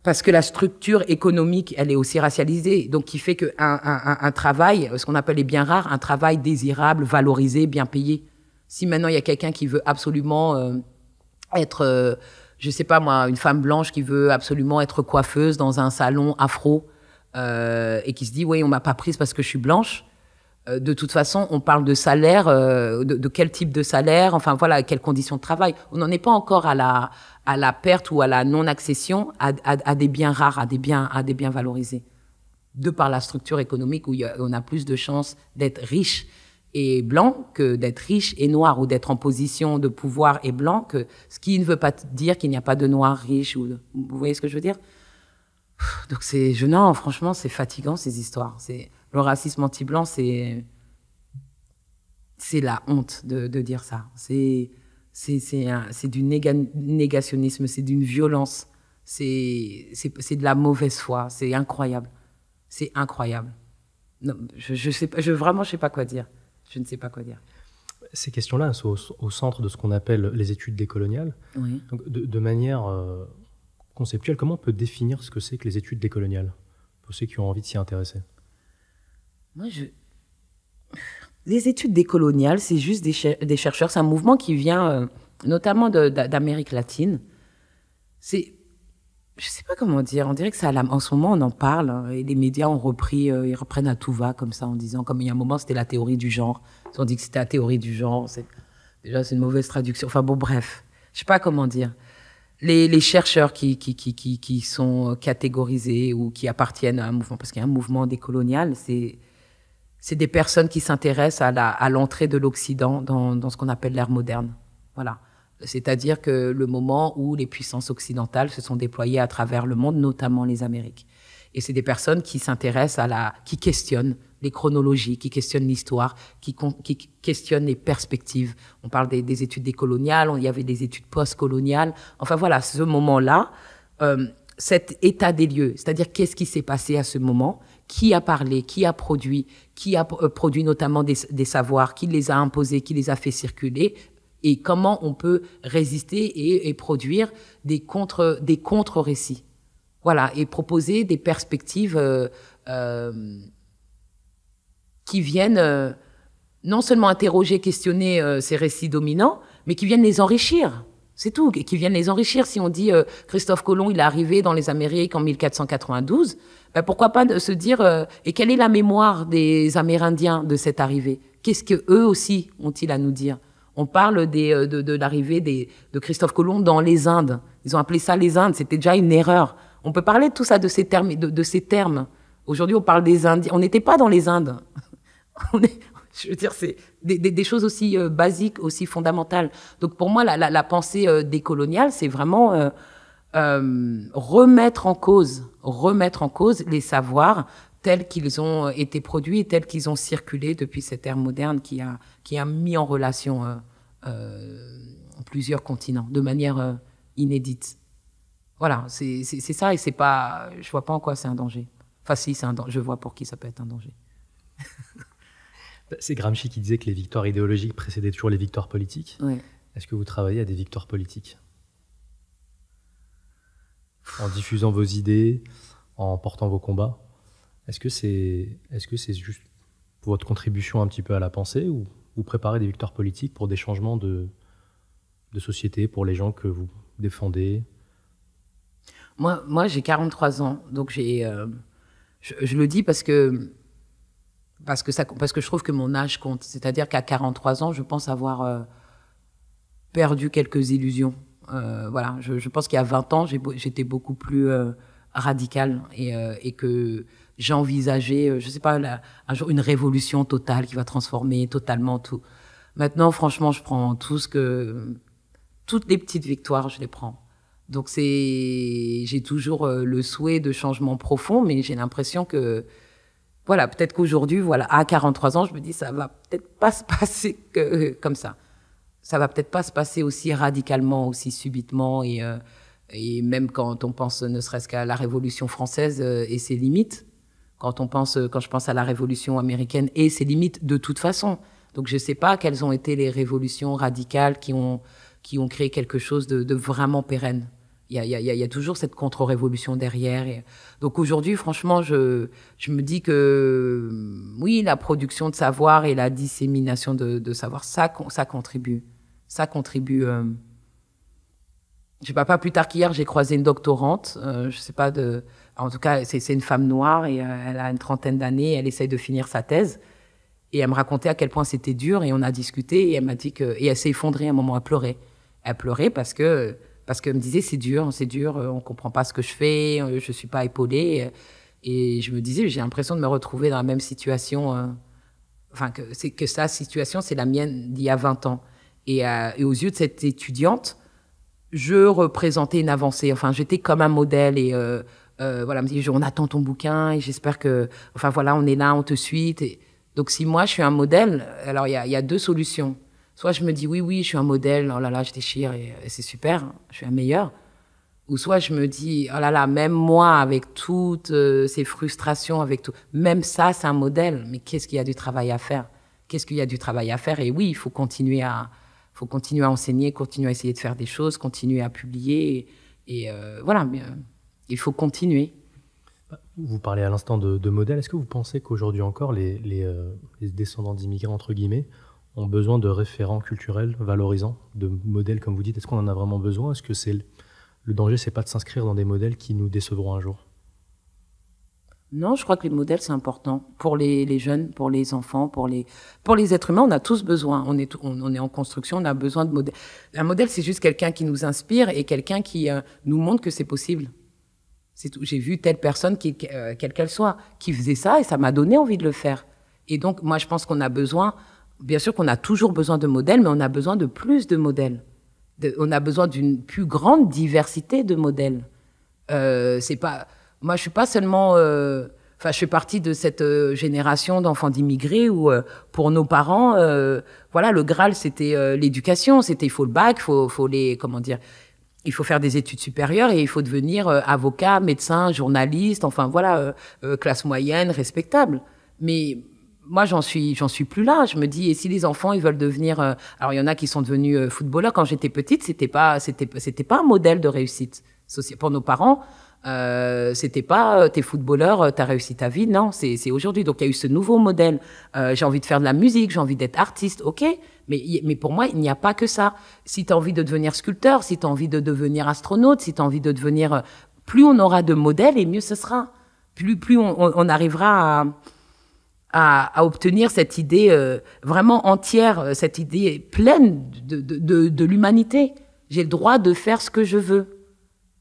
parce que la structure économique, elle est aussi racialisée. Donc, qui fait qu'un travail, ce qu'on appelle les biens rares, un travail désirable, valorisé, bien payé. Si maintenant, il y a quelqu'un qui veut absolument être, je sais pas moi, une femme blanche qui veut absolument être coiffeuse dans un salon afro et qui se dit, oui, on m'a pas prise parce que je suis blanche. De toute façon, on parle de salaire, de quel type de salaire, enfin voilà, quelles conditions de travail. On n'en est pas encore à la perte ou à la non-accession à des biens rares, à des biens valorisés. De par la structure économique où on a plus de chances d'être riche et blanc que d'être riche et noir, ou d'être en position de pouvoir et blanc, que ce qui ne veut pas dire qu'il n'y a pas de noirs riches. Vous voyez ce que je veux dire? Donc non, franchement, c'est fatigant ces histoires. Le racisme anti-blanc, c'est la honte de dire ça. C'est du négationnisme, c'est d'une violence, c'est de la mauvaise foi. C'est incroyable. C'est incroyable. Non, je sais pas, vraiment, je sais pas quoi dire. Je ne sais pas quoi dire. Ces questions-là sont au centre de ce qu'on appelle les études décoloniales. Oui. Donc, de manière conceptuelle, comment on peut définir ce que c'est que les études décoloniales pour ceux qui ont envie de s'y intéresser? Moi, les études décoloniales, c'est juste des chercheurs. C'est un mouvement qui vient notamment d'Amérique latine. Je sais pas comment dire. On dirait que en ce moment, on en parle. Et les médias ont repris, ils reprennent à tout va comme ça en disant, comme il y a un moment, c'était la théorie du genre. Ils ont dit que c'était la théorie du genre. Déjà, c'est une mauvaise traduction. Enfin bon, bref. Je sais pas comment dire. Les chercheurs qui sont catégorisés ou qui appartiennent à un mouvement, parce qu'il y a un mouvement décolonial, c'est des personnes qui s'intéressent à l'entrée de l'Occident dans ce qu'on appelle l'ère moderne. Voilà. C'est-à-dire que le moment où les puissances occidentales se sont déployées à travers le monde, notamment les Amériques. Et c'est des personnes qui s'intéressent qui questionnent les chronologies, qui questionnent l'histoire, qui questionnent les perspectives. On parle des études décoloniales, il y avait des études post-coloniales. Enfin voilà, ce moment-là, cet état des lieux, c'est-à-dire qu'est-ce qui s'est passé à ce moment, qui a parlé, qui a produit notamment des savoirs, qui les a imposés, qui les a fait circuler, et comment on peut résister et produire des contre-récits. Voilà, et proposer des perspectives qui viennent non seulement interroger, questionner ces récits dominants, mais qui viennent les enrichir. C'est tout, qui viennent les enrichir. Si on dit Christophe Colomb, il est arrivé dans les Amériques en 1492, ben pourquoi pas se dire et quelle est la mémoire des Amérindiens de cette arrivée? Qu'est-ce que eux aussi ont-ils à nous dire? On parle de l'arrivée de Christophe Colomb dans les Indes. Ils ont appelé ça les Indes. C'était déjà une erreur. On peut parler de tout ça, de ces termes. Aujourd'hui, on parle des Indiens. On n'était pas dans les Indes. Je veux dire, c'est des choses aussi basiques, aussi fondamentales. Donc, pour moi, la pensée décoloniale, c'est vraiment remettre en cause les savoirs tels qu'ils ont été produits, tels qu'ils ont circulé depuis cette ère moderne qui a mis en relation plusieurs continents de manière inédite. Voilà, c'est ça, et je vois pas en quoi c'est un danger. Enfin, si, je vois pour qui ça peut être un danger. C'est Gramsci qui disait que les victoires idéologiques précédaient toujours les victoires politiques. Ouais. Est-ce que vous travaillez à des victoires politiques? En diffusant vos idées, en portant vos combats? Est-ce que c'est juste votre contribution un petit peu à la pensée, ou vous préparez des victoires politiques pour des changements de société, pour les gens que vous défendez? Moi j'ai 43 ans, donc je le dis parce que je trouve que mon âge compte. C'est-à-dire qu'à 43 ans, je pense avoir perdu quelques illusions. Voilà, je pense qu'il y a 20 ans, j'étais beaucoup plus radicale et que j'envisageais, je sais pas, un jour une révolution totale qui va transformer totalement tout. Maintenant, franchement, je prends toutes les petites victoires, je les prends. Donc j'ai toujours le souhait de changement profond, mais j'ai l'impression que, voilà, peut-être qu'aujourd'hui, voilà, à 43 ans, je me dis, ça va peut-être pas se passer comme ça. Ça va peut-être pas se passer aussi radicalement, aussi subitement, et même quand on pense ne serait-ce qu'à la Révolution française et ses limites, quand je pense à la Révolution américaine et ses limites de toute façon. Donc je sais pas quelles ont été les révolutions radicales qui ont qui ont créé quelque chose de vraiment pérenne. Il y a toujours cette contre-révolution derrière. Donc aujourd'hui, franchement, je me dis que oui, la production de savoir et la dissémination de savoir, ça contribue. Ça contribue. Je sais pas plus tard qu'hier, j'ai croisé une doctorante. Je sais pas en tout cas, c'est une femme noire et elle a une 30aine d'années. Elle essaye de finir sa thèse et elle me racontait à quel point c'était dur et on a discuté et elle m'a dit et elle s'est effondrée à un moment. Elle pleurait. Elle pleurait parce qu'elle me disait c'est dur, on comprend pas ce que je fais, je suis pas épaulée. Et je me disais, j'ai l'impression de me retrouver dans la même situation. Enfin, que sa situation, c'est la mienne d'il y a 20 ans. Et aux yeux de cette étudiante, je représentais une avancée. Enfin, j'étais comme un modèle. Et voilà, elle me dit, on attend ton bouquin et j'espère que... Enfin, voilà, on est là, on te suit. Donc, si moi, je suis un modèle, alors il y a deux solutions. Soit je me dis, oui, je suis un modèle, oh là là, je déchire et c'est super, je suis un meilleur. Ou soit je me dis, oh là là, même moi, avec toutes ces frustrations, avec tout, même ça, c'est un modèle. Mais qu'est-ce qu'il y a du travail à faire? Qu'est-ce qu'il y a du travail à faire? Et oui, il faut continuer à enseigner, continuer à essayer de faire des choses, continuer à publier. Et voilà, mais, il faut continuer. Vous parlez à l'instant de modèles. Est-ce que vous pensez qu'aujourd'hui encore, les descendants d'immigrés, entre guillemets, ont besoin de référents culturels valorisants, de modèles, comme vous dites? Est-ce qu'on en a vraiment besoin? Est-ce que le danger, c'est pas de s'inscrire dans des modèles qui nous décevront un jour? Non, je crois que les modèles, c'est important. Pour les jeunes, pour les enfants, pour les êtres humains, on a tous besoin. On est en construction, on a besoin de modèles. Un modèle, c'est juste quelqu'un qui nous inspire et quelqu'un qui nous montre que c'est possible. C'est tout. J'ai vu telle personne, quelle qu'elle soit, qui faisait ça et ça m'a donné envie de le faire. Et donc, moi, je pense qu'on a besoin... Bien sûr qu'on a toujours besoin de modèles, mais on a besoin de plus de modèles. On a besoin d'une plus grande diversité de modèles. C'est pas, moi, je suis pas seulement... Enfin, je fais partie de cette génération d'enfants d'immigrés où, pour nos parents, voilà, le Graal, c'était l'éducation. C'était, il faut le bac, il faut faire des études supérieures et il faut devenir avocat, médecin, journaliste, enfin, voilà, classe moyenne, respectable. Mais... Moi, j'en suis plus là. Je me dis, et si les enfants, ils veulent devenir... alors, il y en a qui sont devenus footballeurs. Quand j'étais petite, c'était pas un modèle de réussite. Pour nos parents, c'était pas t'es footballeur, t'as réussi ta vie. Non, c'est aujourd'hui. Donc, il y a eu ce nouveau modèle. J'ai envie de faire de la musique, j'ai envie d'être artiste. OK, mais pour moi, il n'y a pas que ça. Si t'as envie de devenir sculpteur, si t'as envie de devenir astronaute, si t'as envie de devenir... plus on aura de modèles et mieux ce sera. Plus on arrivera à obtenir cette idée vraiment entière, cette idée pleine de l'humanité. J'ai le droit de faire ce que je veux.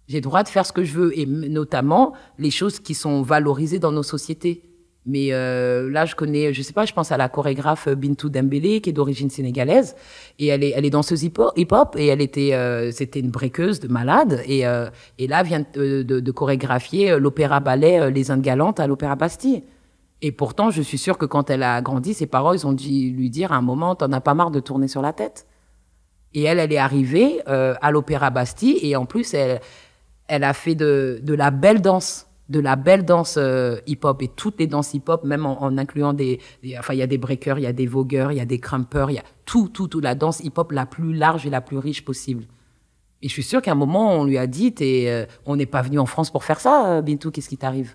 J'ai le droit de faire ce que je veux, et notamment les choses qui sont valorisées dans nos sociétés. Mais là, je sais pas, je pense à la chorégraphe Bintou Dembélé, qui est d'origine sénégalaise, et elle est danseuse hip-hop, et c'était une breakeuse de malade, et là, elle vient de chorégraphier l'opéra-ballet Les Indes galantes à l'Opéra Bastille. Et pourtant, je suis sûre que quand elle a grandi, ses parents, ils ont dû lui dire à un moment, t'en as pas marre de tourner sur la tête. Et elle est arrivée à l'Opéra Bastille, et en plus, elle a fait de la belle danse hip-hop, et toutes les danses hip-hop, même en incluant enfin, il y a des breakers, il y a des vogueurs, il y a des crumpers, il y a tout, la danse hip-hop la plus large et la plus riche possible. Et je suis sûre qu'à un moment, on lui a dit, on n'est pas venu en France pour faire ça, Bintou, qu'est-ce qui t'arrive?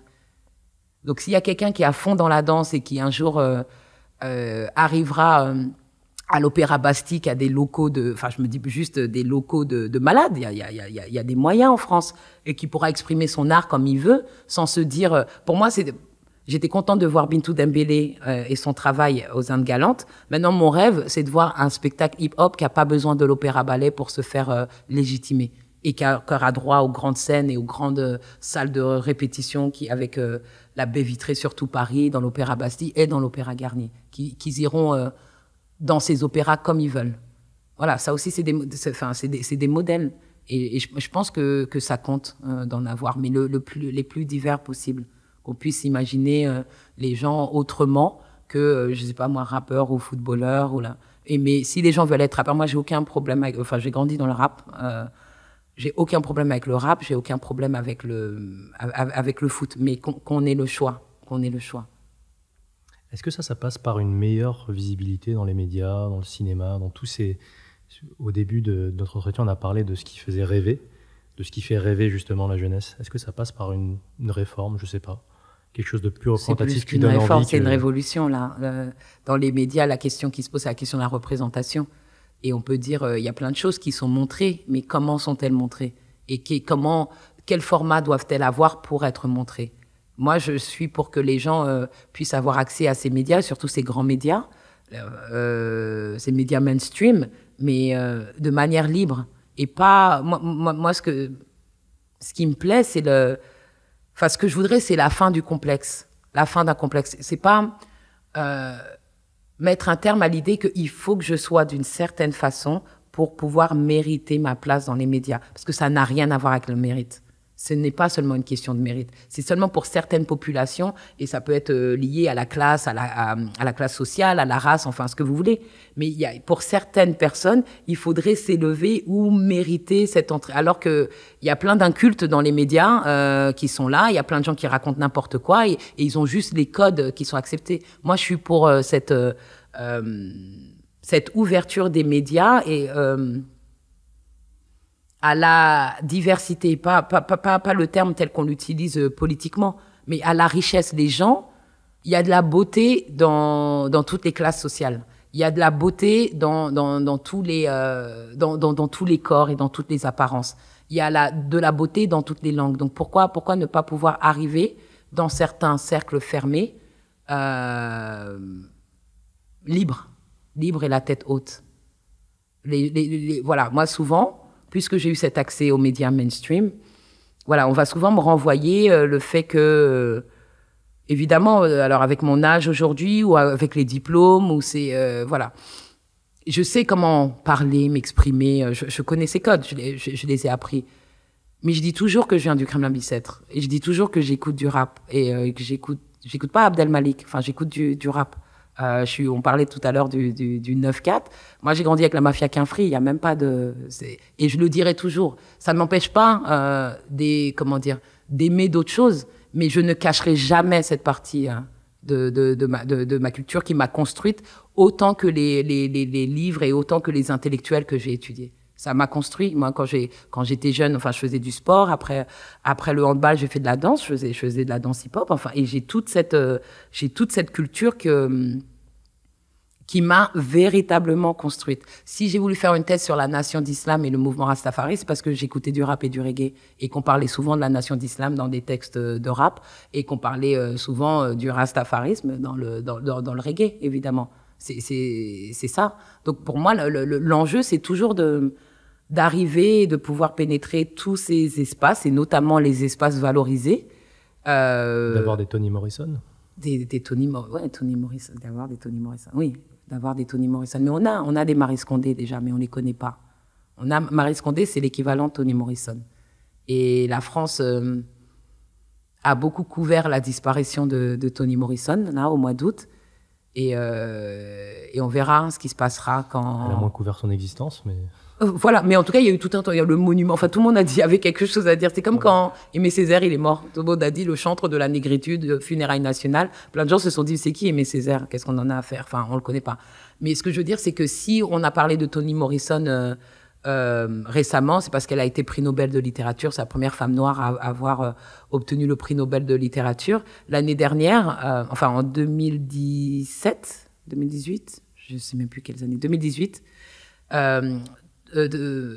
Donc, s'il y a quelqu'un qui est à fond dans la danse et qui un jour arrivera à l'Opéra Bastille, qui a des locaux enfin, je me dis juste des locaux de malades, il y a des moyens en France, et qui pourra exprimer son art comme il veut, sans se dire... Pour moi, j'étais contente de voir Bintou Dembélé et son travail aux Indes galantes. Maintenant, mon rêve, c'est de voir un spectacle hip-hop qui n'a pas besoin de l'opéra-ballet pour se faire légitimer, et qui aura droit aux grandes scènes et aux grandes salles de répétition avec la baie vitrée sur tout Paris, dans l'Opéra Bastille et dans l'Opéra Garnier, qu'ils iront dans ces opéras comme ils veulent. Voilà, ça aussi, c'est des modèles. Et je pense que ça compte d'en avoir, mais les plus divers possibles. Qu'on puisse imaginer les gens autrement que, je sais pas moi, rappeurs ou footballeurs. Mais si les gens veulent être rappeurs, moi, j'ai aucun problème avec... Enfin, j'ai grandi dans le rap. J'ai aucun problème avec le rap, j'ai aucun problème avec le foot, mais qu'on ait le choix, Est-ce que ça passe par une meilleure visibilité dans les médias, dans le cinéma, dans tous Au début de notre entretien, on a parlé de ce qui faisait rêver, de ce qui fait rêver justement la jeunesse. Est-ce que ça passe par une réforme, je ne sais pas, quelque chose de plus représentatif qui donne envie c'est une révolution, là. Dans les médias, la question qui se pose, c'est la question de la représentation. Et on peut dire, il y a plein de choses qui sont montrées, mais comment sont-elles montrées? Et quel format doivent-elles avoir pour être montrées? Moi, je suis pour que les gens puissent avoir accès à ces médias, surtout ces grands médias, ces médias mainstream, mais de manière libre. Et pas... Moi ce qui me plaît, c'est ce que je voudrais, c'est la fin du complexe. La fin d'un complexe. C'est pas mettre un terme à l'idée qu'il faut que je sois d'une certaine façon pour pouvoir mériter ma place dans les médias. Parce que ça n'a rien à voir avec le mérite. Ce n'est pas seulement une question de mérite. C'est seulement pour certaines populations, et ça peut être lié à la classe, à la classe sociale, à la race, enfin ce que vous voulez. Mais pour certaines personnes, il faudrait s'élever ou mériter cette entrée. Alors que il y a plein d'incultes dans les médias qui sont là, il y a plein de gens qui racontent n'importe quoi, et ils ont juste les codes qui sont acceptés. Moi, je suis pour cette ouverture des médias et à la diversité, pas le terme tel qu'on l'utilise politiquement, mais à la richesse. Les gens, il y a de la beauté dans toutes les classes sociales. Il y a de la beauté dans tous les corps et dans toutes les apparences. Il y a de la beauté dans toutes les langues. Donc pourquoi ne pas pouvoir arriver dans certains cercles fermés, libre et la tête haute. Voilà, moi souvent, puisque j'ai eu cet accès aux médias mainstream, voilà, on va souvent me renvoyer le fait que, évidemment, alors avec mon âge aujourd'hui ou avec les diplômes, ou voilà, je sais comment parler, m'exprimer, je connais ces codes, je les ai appris. Mais je dis toujours que je viens du Kremlin-Bicêtre, et je dis toujours que j'écoute du rap, et que j'écoute pas Abdel Malik, enfin j'écoute du rap. On parlait tout à l'heure du 9-4. Moi, j'ai grandi avec la mafia Quinfri. Il y a même pas de... Et je le dirai toujours. Ça ne m'empêche pas d'aimer d'autres choses, mais je ne cacherai jamais cette partie de ma culture qui m'a construite autant que les livres et autant que les intellectuels que j'ai étudiés. Ça m'a construit. Moi, quand j'étais jeune, enfin, je faisais du sport. Après le handball, j'ai fait de la danse. Je faisais de la danse hip-hop. Enfin, et j'ai toute cette culture qui m'a véritablement construite. Si j'ai voulu faire une thèse sur la nation d'islam et le mouvement Rastafari, c'est parce que j'écoutais du rap et du reggae et qu'on parlait souvent de la nation d'islam dans des textes de rap et qu'on parlait souvent du rastafarisme dans le reggae, évidemment. C'est ça. Donc pour moi, l'enjeu, c'est toujours d'arriver et de pouvoir pénétrer tous ces espaces, et notamment les espaces valorisés. D'avoir des Toni Morrison. Toni Morrison, d'avoir des Toni Morrison, oui, d'avoir des Toni Morrison. Mais on a des Maryse Condé déjà, mais on les connaît pas. Maryse Condé, c'est l'équivalent de Toni Morrison. Et la France a beaucoup couvert la disparition de Toni Morrison, là, au mois d'août. Et on verra ce qui se passera quand... Elle a moins couvert son existence, mais... Voilà, mais en tout cas, il y a eu tout un temps, il y a le monument, enfin, tout le monde a dit, il y avait quelque chose à dire. C'est comme quand Aimé Césaire, il est mort. Tout le monde a dit le chantre de la négritude, funérailles nationales. Plein de gens se sont dit, c'est qui Aimé Césaire? Qu'est-ce qu'on en a à faire? Enfin, on le connaît pas. Mais ce que je veux dire, c'est que si on a parlé de Toni Morrison récemment, c'est parce qu'elle a été prix Nobel de littérature. C'est la première femme noire à avoir obtenu le prix Nobel de littérature. L'année dernière, en 2017, 2018, je sais même plus quelles années, 2018,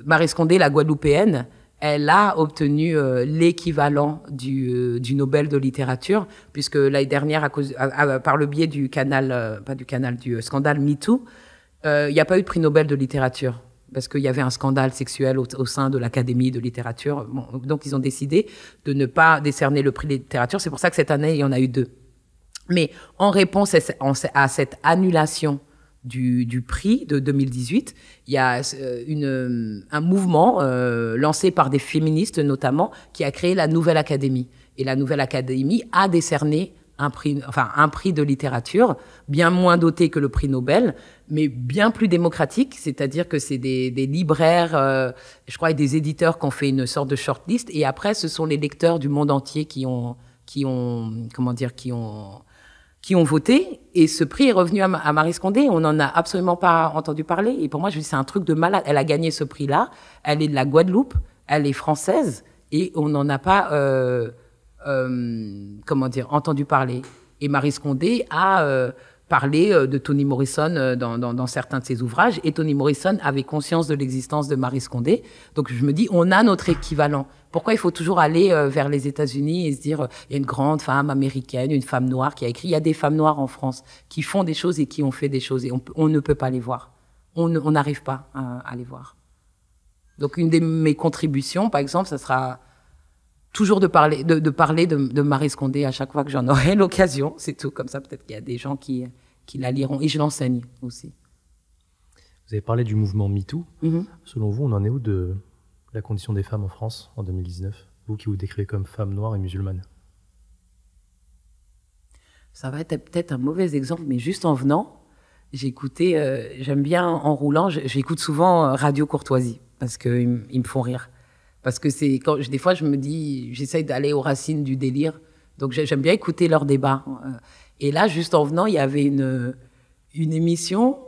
Maryse Condé, la Guadeloupéenne, elle a obtenu l'équivalent du Nobel de littérature, puisque l'année dernière, par le biais du scandale MeToo, il n'y a pas eu de prix Nobel de littérature, parce qu'il y avait un scandale sexuel au sein de l'Académie de littérature. Bon, donc, ils ont décidé de ne pas décerner le prix de littérature. C'est pour ça que cette année, il y en a eu 2. Mais en réponse à cette annulation du prix de 2018, il y a un mouvement lancé par des féministes notamment qui a créé la Nouvelle Académie. Et la Nouvelle Académie a décerné un prix de littérature bien moins doté que le prix Nobel, mais bien plus démocratique, c'est-à-dire que c'est des libraires, je crois, et des éditeurs qui ont fait une sorte de shortlist, et après ce sont les lecteurs du monde entier qui ont qui ont voté, et ce prix est revenu à Maryse Condé. On n'en a absolument pas entendu parler. Et pour moi, je dis, c'est un truc de malade. Elle a gagné ce prix-là. Elle est de la Guadeloupe. Elle est française. Et on n'en a pas, entendu parler. Et Maryse Condé a parlé de Toni Morrison dans certains de ses ouvrages. Et Toni Morrison avait conscience de l'existence de Maryse Condé. Donc, je me dis, on a notre équivalent. Pourquoi il faut toujours aller vers les États-Unis et se dire, il y a une grande femme américaine, une femme noire qui a écrit. Il y a des femmes noires en France qui font des choses et qui ont fait des choses. Et on ne peut pas les voir. On n'arrive pas à les voir. Donc, une de mes contributions, par exemple, ça sera toujours de parler de Maryse Condé à chaque fois que j'en aurai l'occasion. C'est tout. Comme ça, peut-être qu'il y a des gens qui la liront. Et je l'enseigne aussi. Vous avez parlé du mouvement MeToo. Selon vous, on en est où de la condition des femmes en France en 2019, vous qui vous décrivez comme femme noire et musulmane? Ça va être peut-être un mauvais exemple, mais juste en venant, j'écoutais, j'aime bien en roulant, j'écoute souvent Radio Courtoisie, parce qu'ils me font rire. Parce que des fois, je me dis, j'essaye d'aller aux racines du délire, donc j'aime bien écouter leurs débats. Et là, juste en venant, il y avait une émission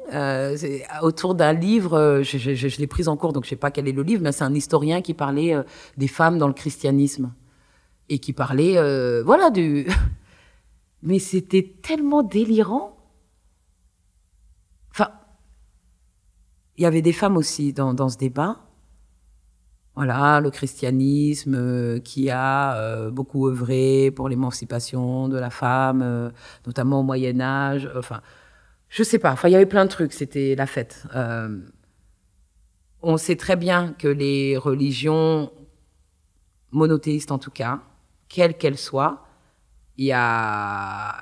autour d'un livre, je l'ai prise en cours, donc je ne sais pas quel est le livre, mais c'est un historien qui parlait des femmes dans le christianisme. Et qui parlait, Mais c'était tellement délirant. Enfin, il y avait des femmes aussi dans ce débat. Voilà, le christianisme qui a beaucoup œuvré pour l'émancipation de la femme, notamment au Moyen-Âge, enfin... Je sais pas. Enfin, il y avait plein de trucs. C'était la fête. On sait très bien que les religions monothéistes, en tout cas, quelles qu'elles soient, il y a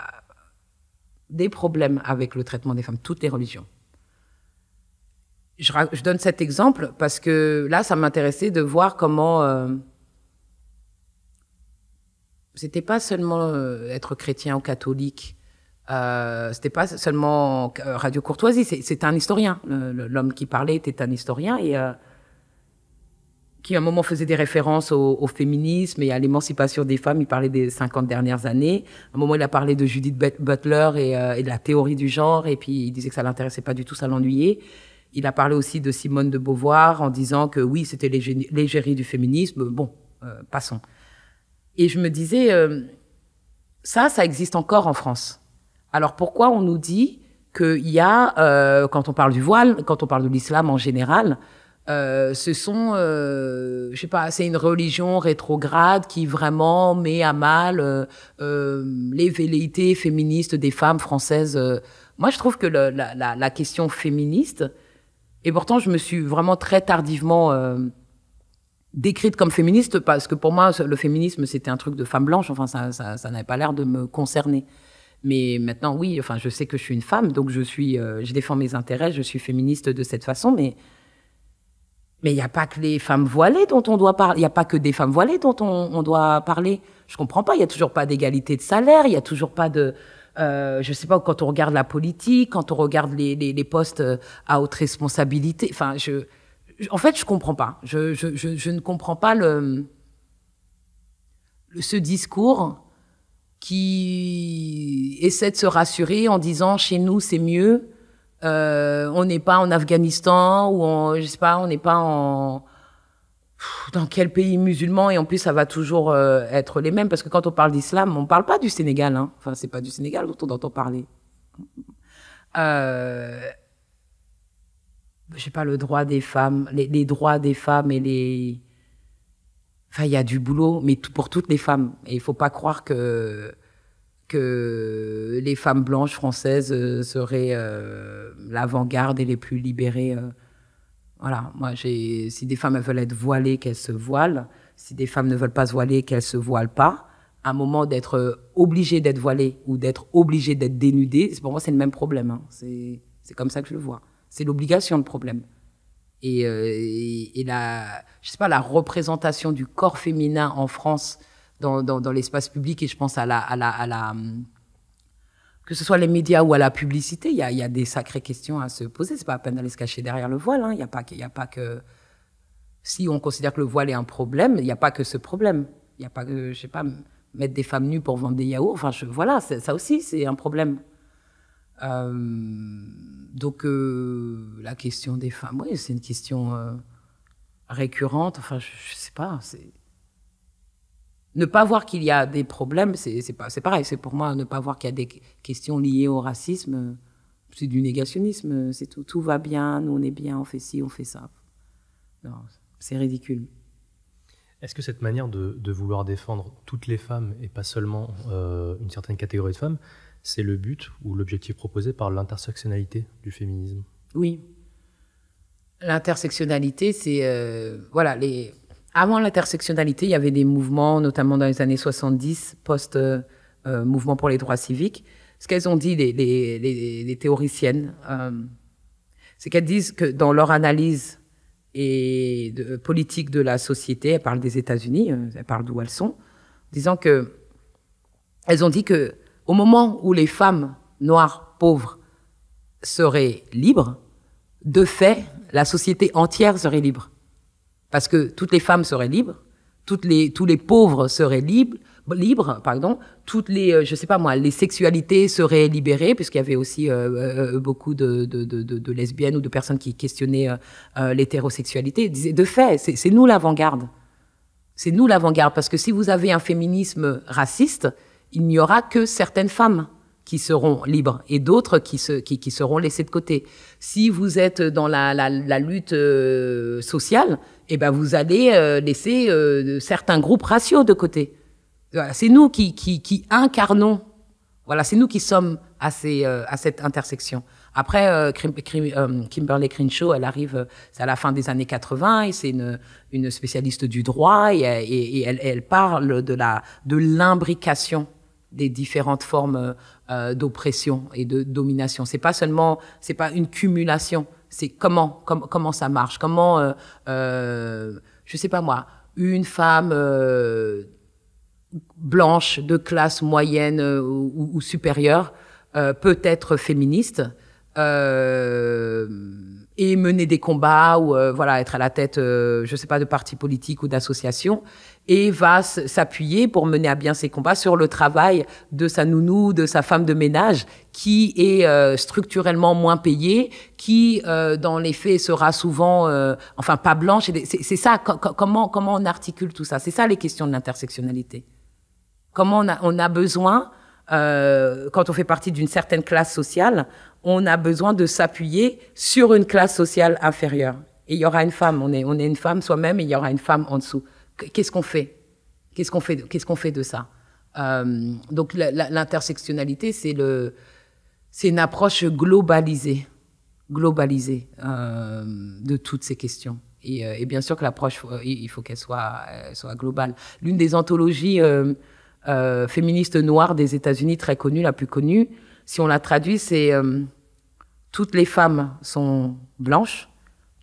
des problèmes avec le traitement des femmes. Toutes les religions. Je donne cet exemple parce que là, ça m'intéressait de voir comment. C'était pas seulement être chrétien ou catholique. C'était pas seulement Radio Courtoisie, c'est un historien. L'homme qui parlait était un historien et qui à un moment faisait des références au féminisme et à l'émancipation des femmes. Il parlait des 50 dernières années. À un moment, il a parlé de Judith Butler et de la théorie du genre, et puis il disait que ça l'intéressait pas du tout, ça l'ennuyait. Il a parlé aussi de Simone de Beauvoir en disant que oui, c'était l'égérie du féminisme. Bon, passons. Et je me disais, ça existe encore en France. Alors pourquoi on nous dit qu'il y a, quand on parle du voile, quand on parle de l'islam en général, ce sont, je sais pas, c'est une religion rétrograde qui vraiment met à mal les velléités féministes des femmes françaises. Moi, je trouve que la question féministe, et pourtant je me suis vraiment très tardivement décrite comme féministe, parce que pour moi, le féminisme, c'était un truc de femme blanche, enfin ça n'avait pas l'air de me concerner. Mais maintenant, oui, enfin, je sais que je suis une femme, donc je défends mes intérêts, je suis féministe de cette façon, mais il n'y a pas que les femmes voilées dont on doit parler, il n'y a pas que des femmes voilées dont on doit parler. Je comprends pas, il n'y a toujours pas d'égalité de salaire, il n'y a toujours pas de... je sais pas, quand on regarde la politique, quand on regarde les postes à haute responsabilité, enfin, en fait, je comprends pas. Je ne comprends pas ce discours qui essaie de se rassurer en disant chez nous c'est mieux, on n'est pas en Afghanistan ou je sais pas, on n'est pas dans quel pays musulman, et en plus ça va toujours être les mêmes, parce que quand on parle d'islam, on parle pas du Sénégal, hein. Enfin c'est pas du Sénégal dont on entend parler. Je sais pas, le droit des femmes, les droits des femmes et les... Enfin, il y a du boulot, mais pour toutes les femmes. Et il faut pas croire que les femmes blanches françaises seraient l'avant-garde et les plus libérées. Voilà, moi, si des femmes veulent être voilées, qu'elles se voilent. Si des femmes ne veulent pas se voiler, qu'elles se voilent pas. À un moment d'être obligées d'être voilées ou d'être obligées d'être dénudées, pour moi, c'est le même problème. Hein. C'est comme ça que je le vois. C'est l'obligation, le problème. Et je sais pas, la représentation du corps féminin en France dans l'espace public, et je pense que ce soit les médias ou à la publicité, il y a des sacrées questions à se poser. C'est pas à peine d'aller se cacher derrière le voile, hein. Il y a pas que, si on considère que le voile est un problème, il n'y a pas que ce problème. Il y a pas que, je sais pas, mettre des femmes nues pour vendre des yaourts. Enfin, voilà, ça aussi, c'est un problème. Donc, la question des femmes, oui, c'est une question récurrente. Enfin, je sais pas. Ne pas voir qu'il y a des problèmes, c'est pareil. C'est pour moi, ne pas voir qu'il y a des questions liées au racisme, c'est du négationnisme. C'est tout. Tout va bien, nous on est bien, on fait ci, on fait ça. Non, c'est ridicule. Est-ce que cette manière de vouloir défendre toutes les femmes et pas seulement une certaine catégorie de femmes, c'est le but ou l'objectif proposé par l'intersectionnalité du féminisme? Oui. L'intersectionnalité, c'est... voilà, avant l'intersectionnalité, il y avait des mouvements, notamment dans les années 70, post-mouvement pour les droits civiques. Ce qu'elles ont dit, les théoriciennes, c'est qu'elles disent que dans leur analyse et de politique de la société, elles parlent des États-Unis, elles parlent d'où elles sont, disant que elles ont dit que au moment où les femmes noires pauvres seraient libres, de fait, la société entière serait libre. Parce que toutes les femmes seraient libres, tous les pauvres seraient libres, toutes les, je sais pas moi, les sexualités seraient libérées, puisqu'il y avait aussi beaucoup de lesbiennes ou de personnes qui questionnaient l'hétérosexualité. Ils disaient, de fait, c'est nous l'avant-garde. C'est nous l'avant-garde, parce que si vous avez un féminisme raciste, il n'y aura que certaines femmes qui seront libres et d'autres qui seront laissées de côté. Si vous êtes dans la lutte sociale, eh ben vous allez laisser certains groupes raciaux de côté. Voilà, c'est nous qui incarnons. Voilà, c'est nous qui sommes à cette intersection. Après, Kimberlé Crenshaw, elle arrive, c'est à la fin des années 80 et c'est une spécialiste du droit et elle parle de l'imbrication des différentes formes d'oppression et de domination. C'est pas une cumulation. C'est comment ça marche. Comment, je sais pas moi, une femme blanche de classe moyenne ou supérieure peut être féministe et mener des combats ou voilà, être à la tête, je sais pas, de partis politiques ou d'associations, et va s'appuyer pour mener à bien ses combats sur le travail de sa nounou, de sa femme de ménage, qui est structurellement moins payée, qui dans les faits sera souvent, enfin pas blanche. C'est ça. Comment on articule tout ça? C'est ça les questions de l'intersectionnalité. Comment on a besoin, quand on fait partie d'une certaine classe sociale, on a besoin de s'appuyer sur une classe sociale inférieure. Et il y aura une femme, on est une femme soi-même, et il y aura une femme en dessous. Qu'est-ce qu'on fait? Qu'est-ce qu'on fait de ça? Donc l'intersectionnalité, c'est une approche globalisée de toutes ces questions. Et bien sûr que l'approche, il faut qu'elle soit globale. L'une des anthologies féministes noires des États-Unis, très connue, la plus connue, si on la traduit, c'est toutes les femmes sont blanches,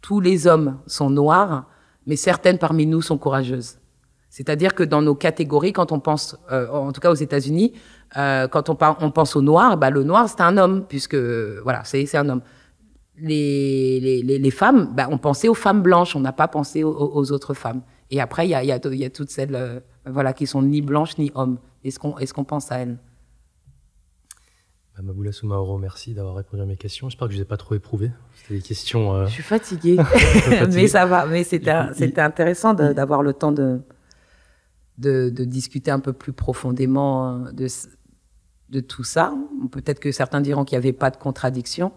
tous les hommes sont noirs, mais certaines parmi nous sont courageuses. C'est-à-dire que dans nos catégories, quand on pense, en tout cas aux États-Unis, quand on pense au noir, bah, le noir c'est un homme, puisque voilà, c'est un homme. Les femmes, bah, on pensait aux femmes blanches, on n'a pas pensé aux autres femmes. Et après, il y a toutes celles voilà, qui sont ni blanches ni hommes. Est-ce qu'on pense à elles? Maboula Soumaoro, merci d'avoir répondu à mes questions. J'espère que je ne vous ai pas trop éprouvé. C'était des questions... Je suis fatiguée, mais ça va. Mais c'était intéressant d'avoir le temps de discuter un peu plus profondément de tout ça. Peut-être que certains diront qu'il n'y avait pas de contradiction,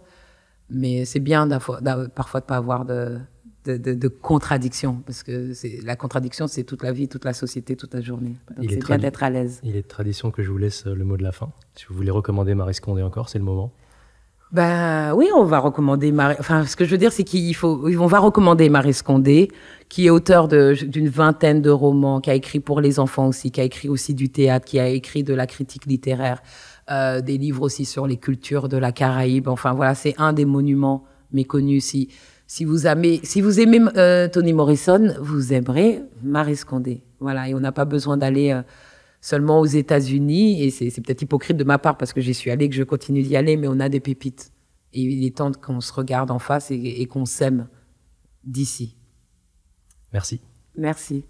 mais c'est bien parfois de ne pas avoir de contradiction, parce que la contradiction, c'est toute la vie, toute la société, toute la journée. Donc c'est bien d'être à l'aise. Il est de tradition que je vous laisse le mot de la fin. Si vous voulez recommander Maryse Condé encore, c'est le moment. Ben oui, on va recommander enfin, ce que je veux dire, c'est on va recommander Maryse Condé, qui est auteur d'une vingtaine de romans, qui a écrit pour les enfants aussi, qui a écrit aussi du théâtre, qui a écrit de la critique littéraire, des livres aussi sur les cultures de la Caraïbe. Enfin voilà, c'est un des monuments méconnus. Si vous aimez Toni Morrison, vous aimerez Maryse Condé. Voilà, et on n'a pas besoin d'aller seulement aux États-Unis, et c'est peut-être hypocrite de ma part parce que j'y suis allée, que je continue d'y aller, mais on a des pépites. Et il est temps qu'on se regarde en face et qu'on s'aime d'ici. Merci. Merci.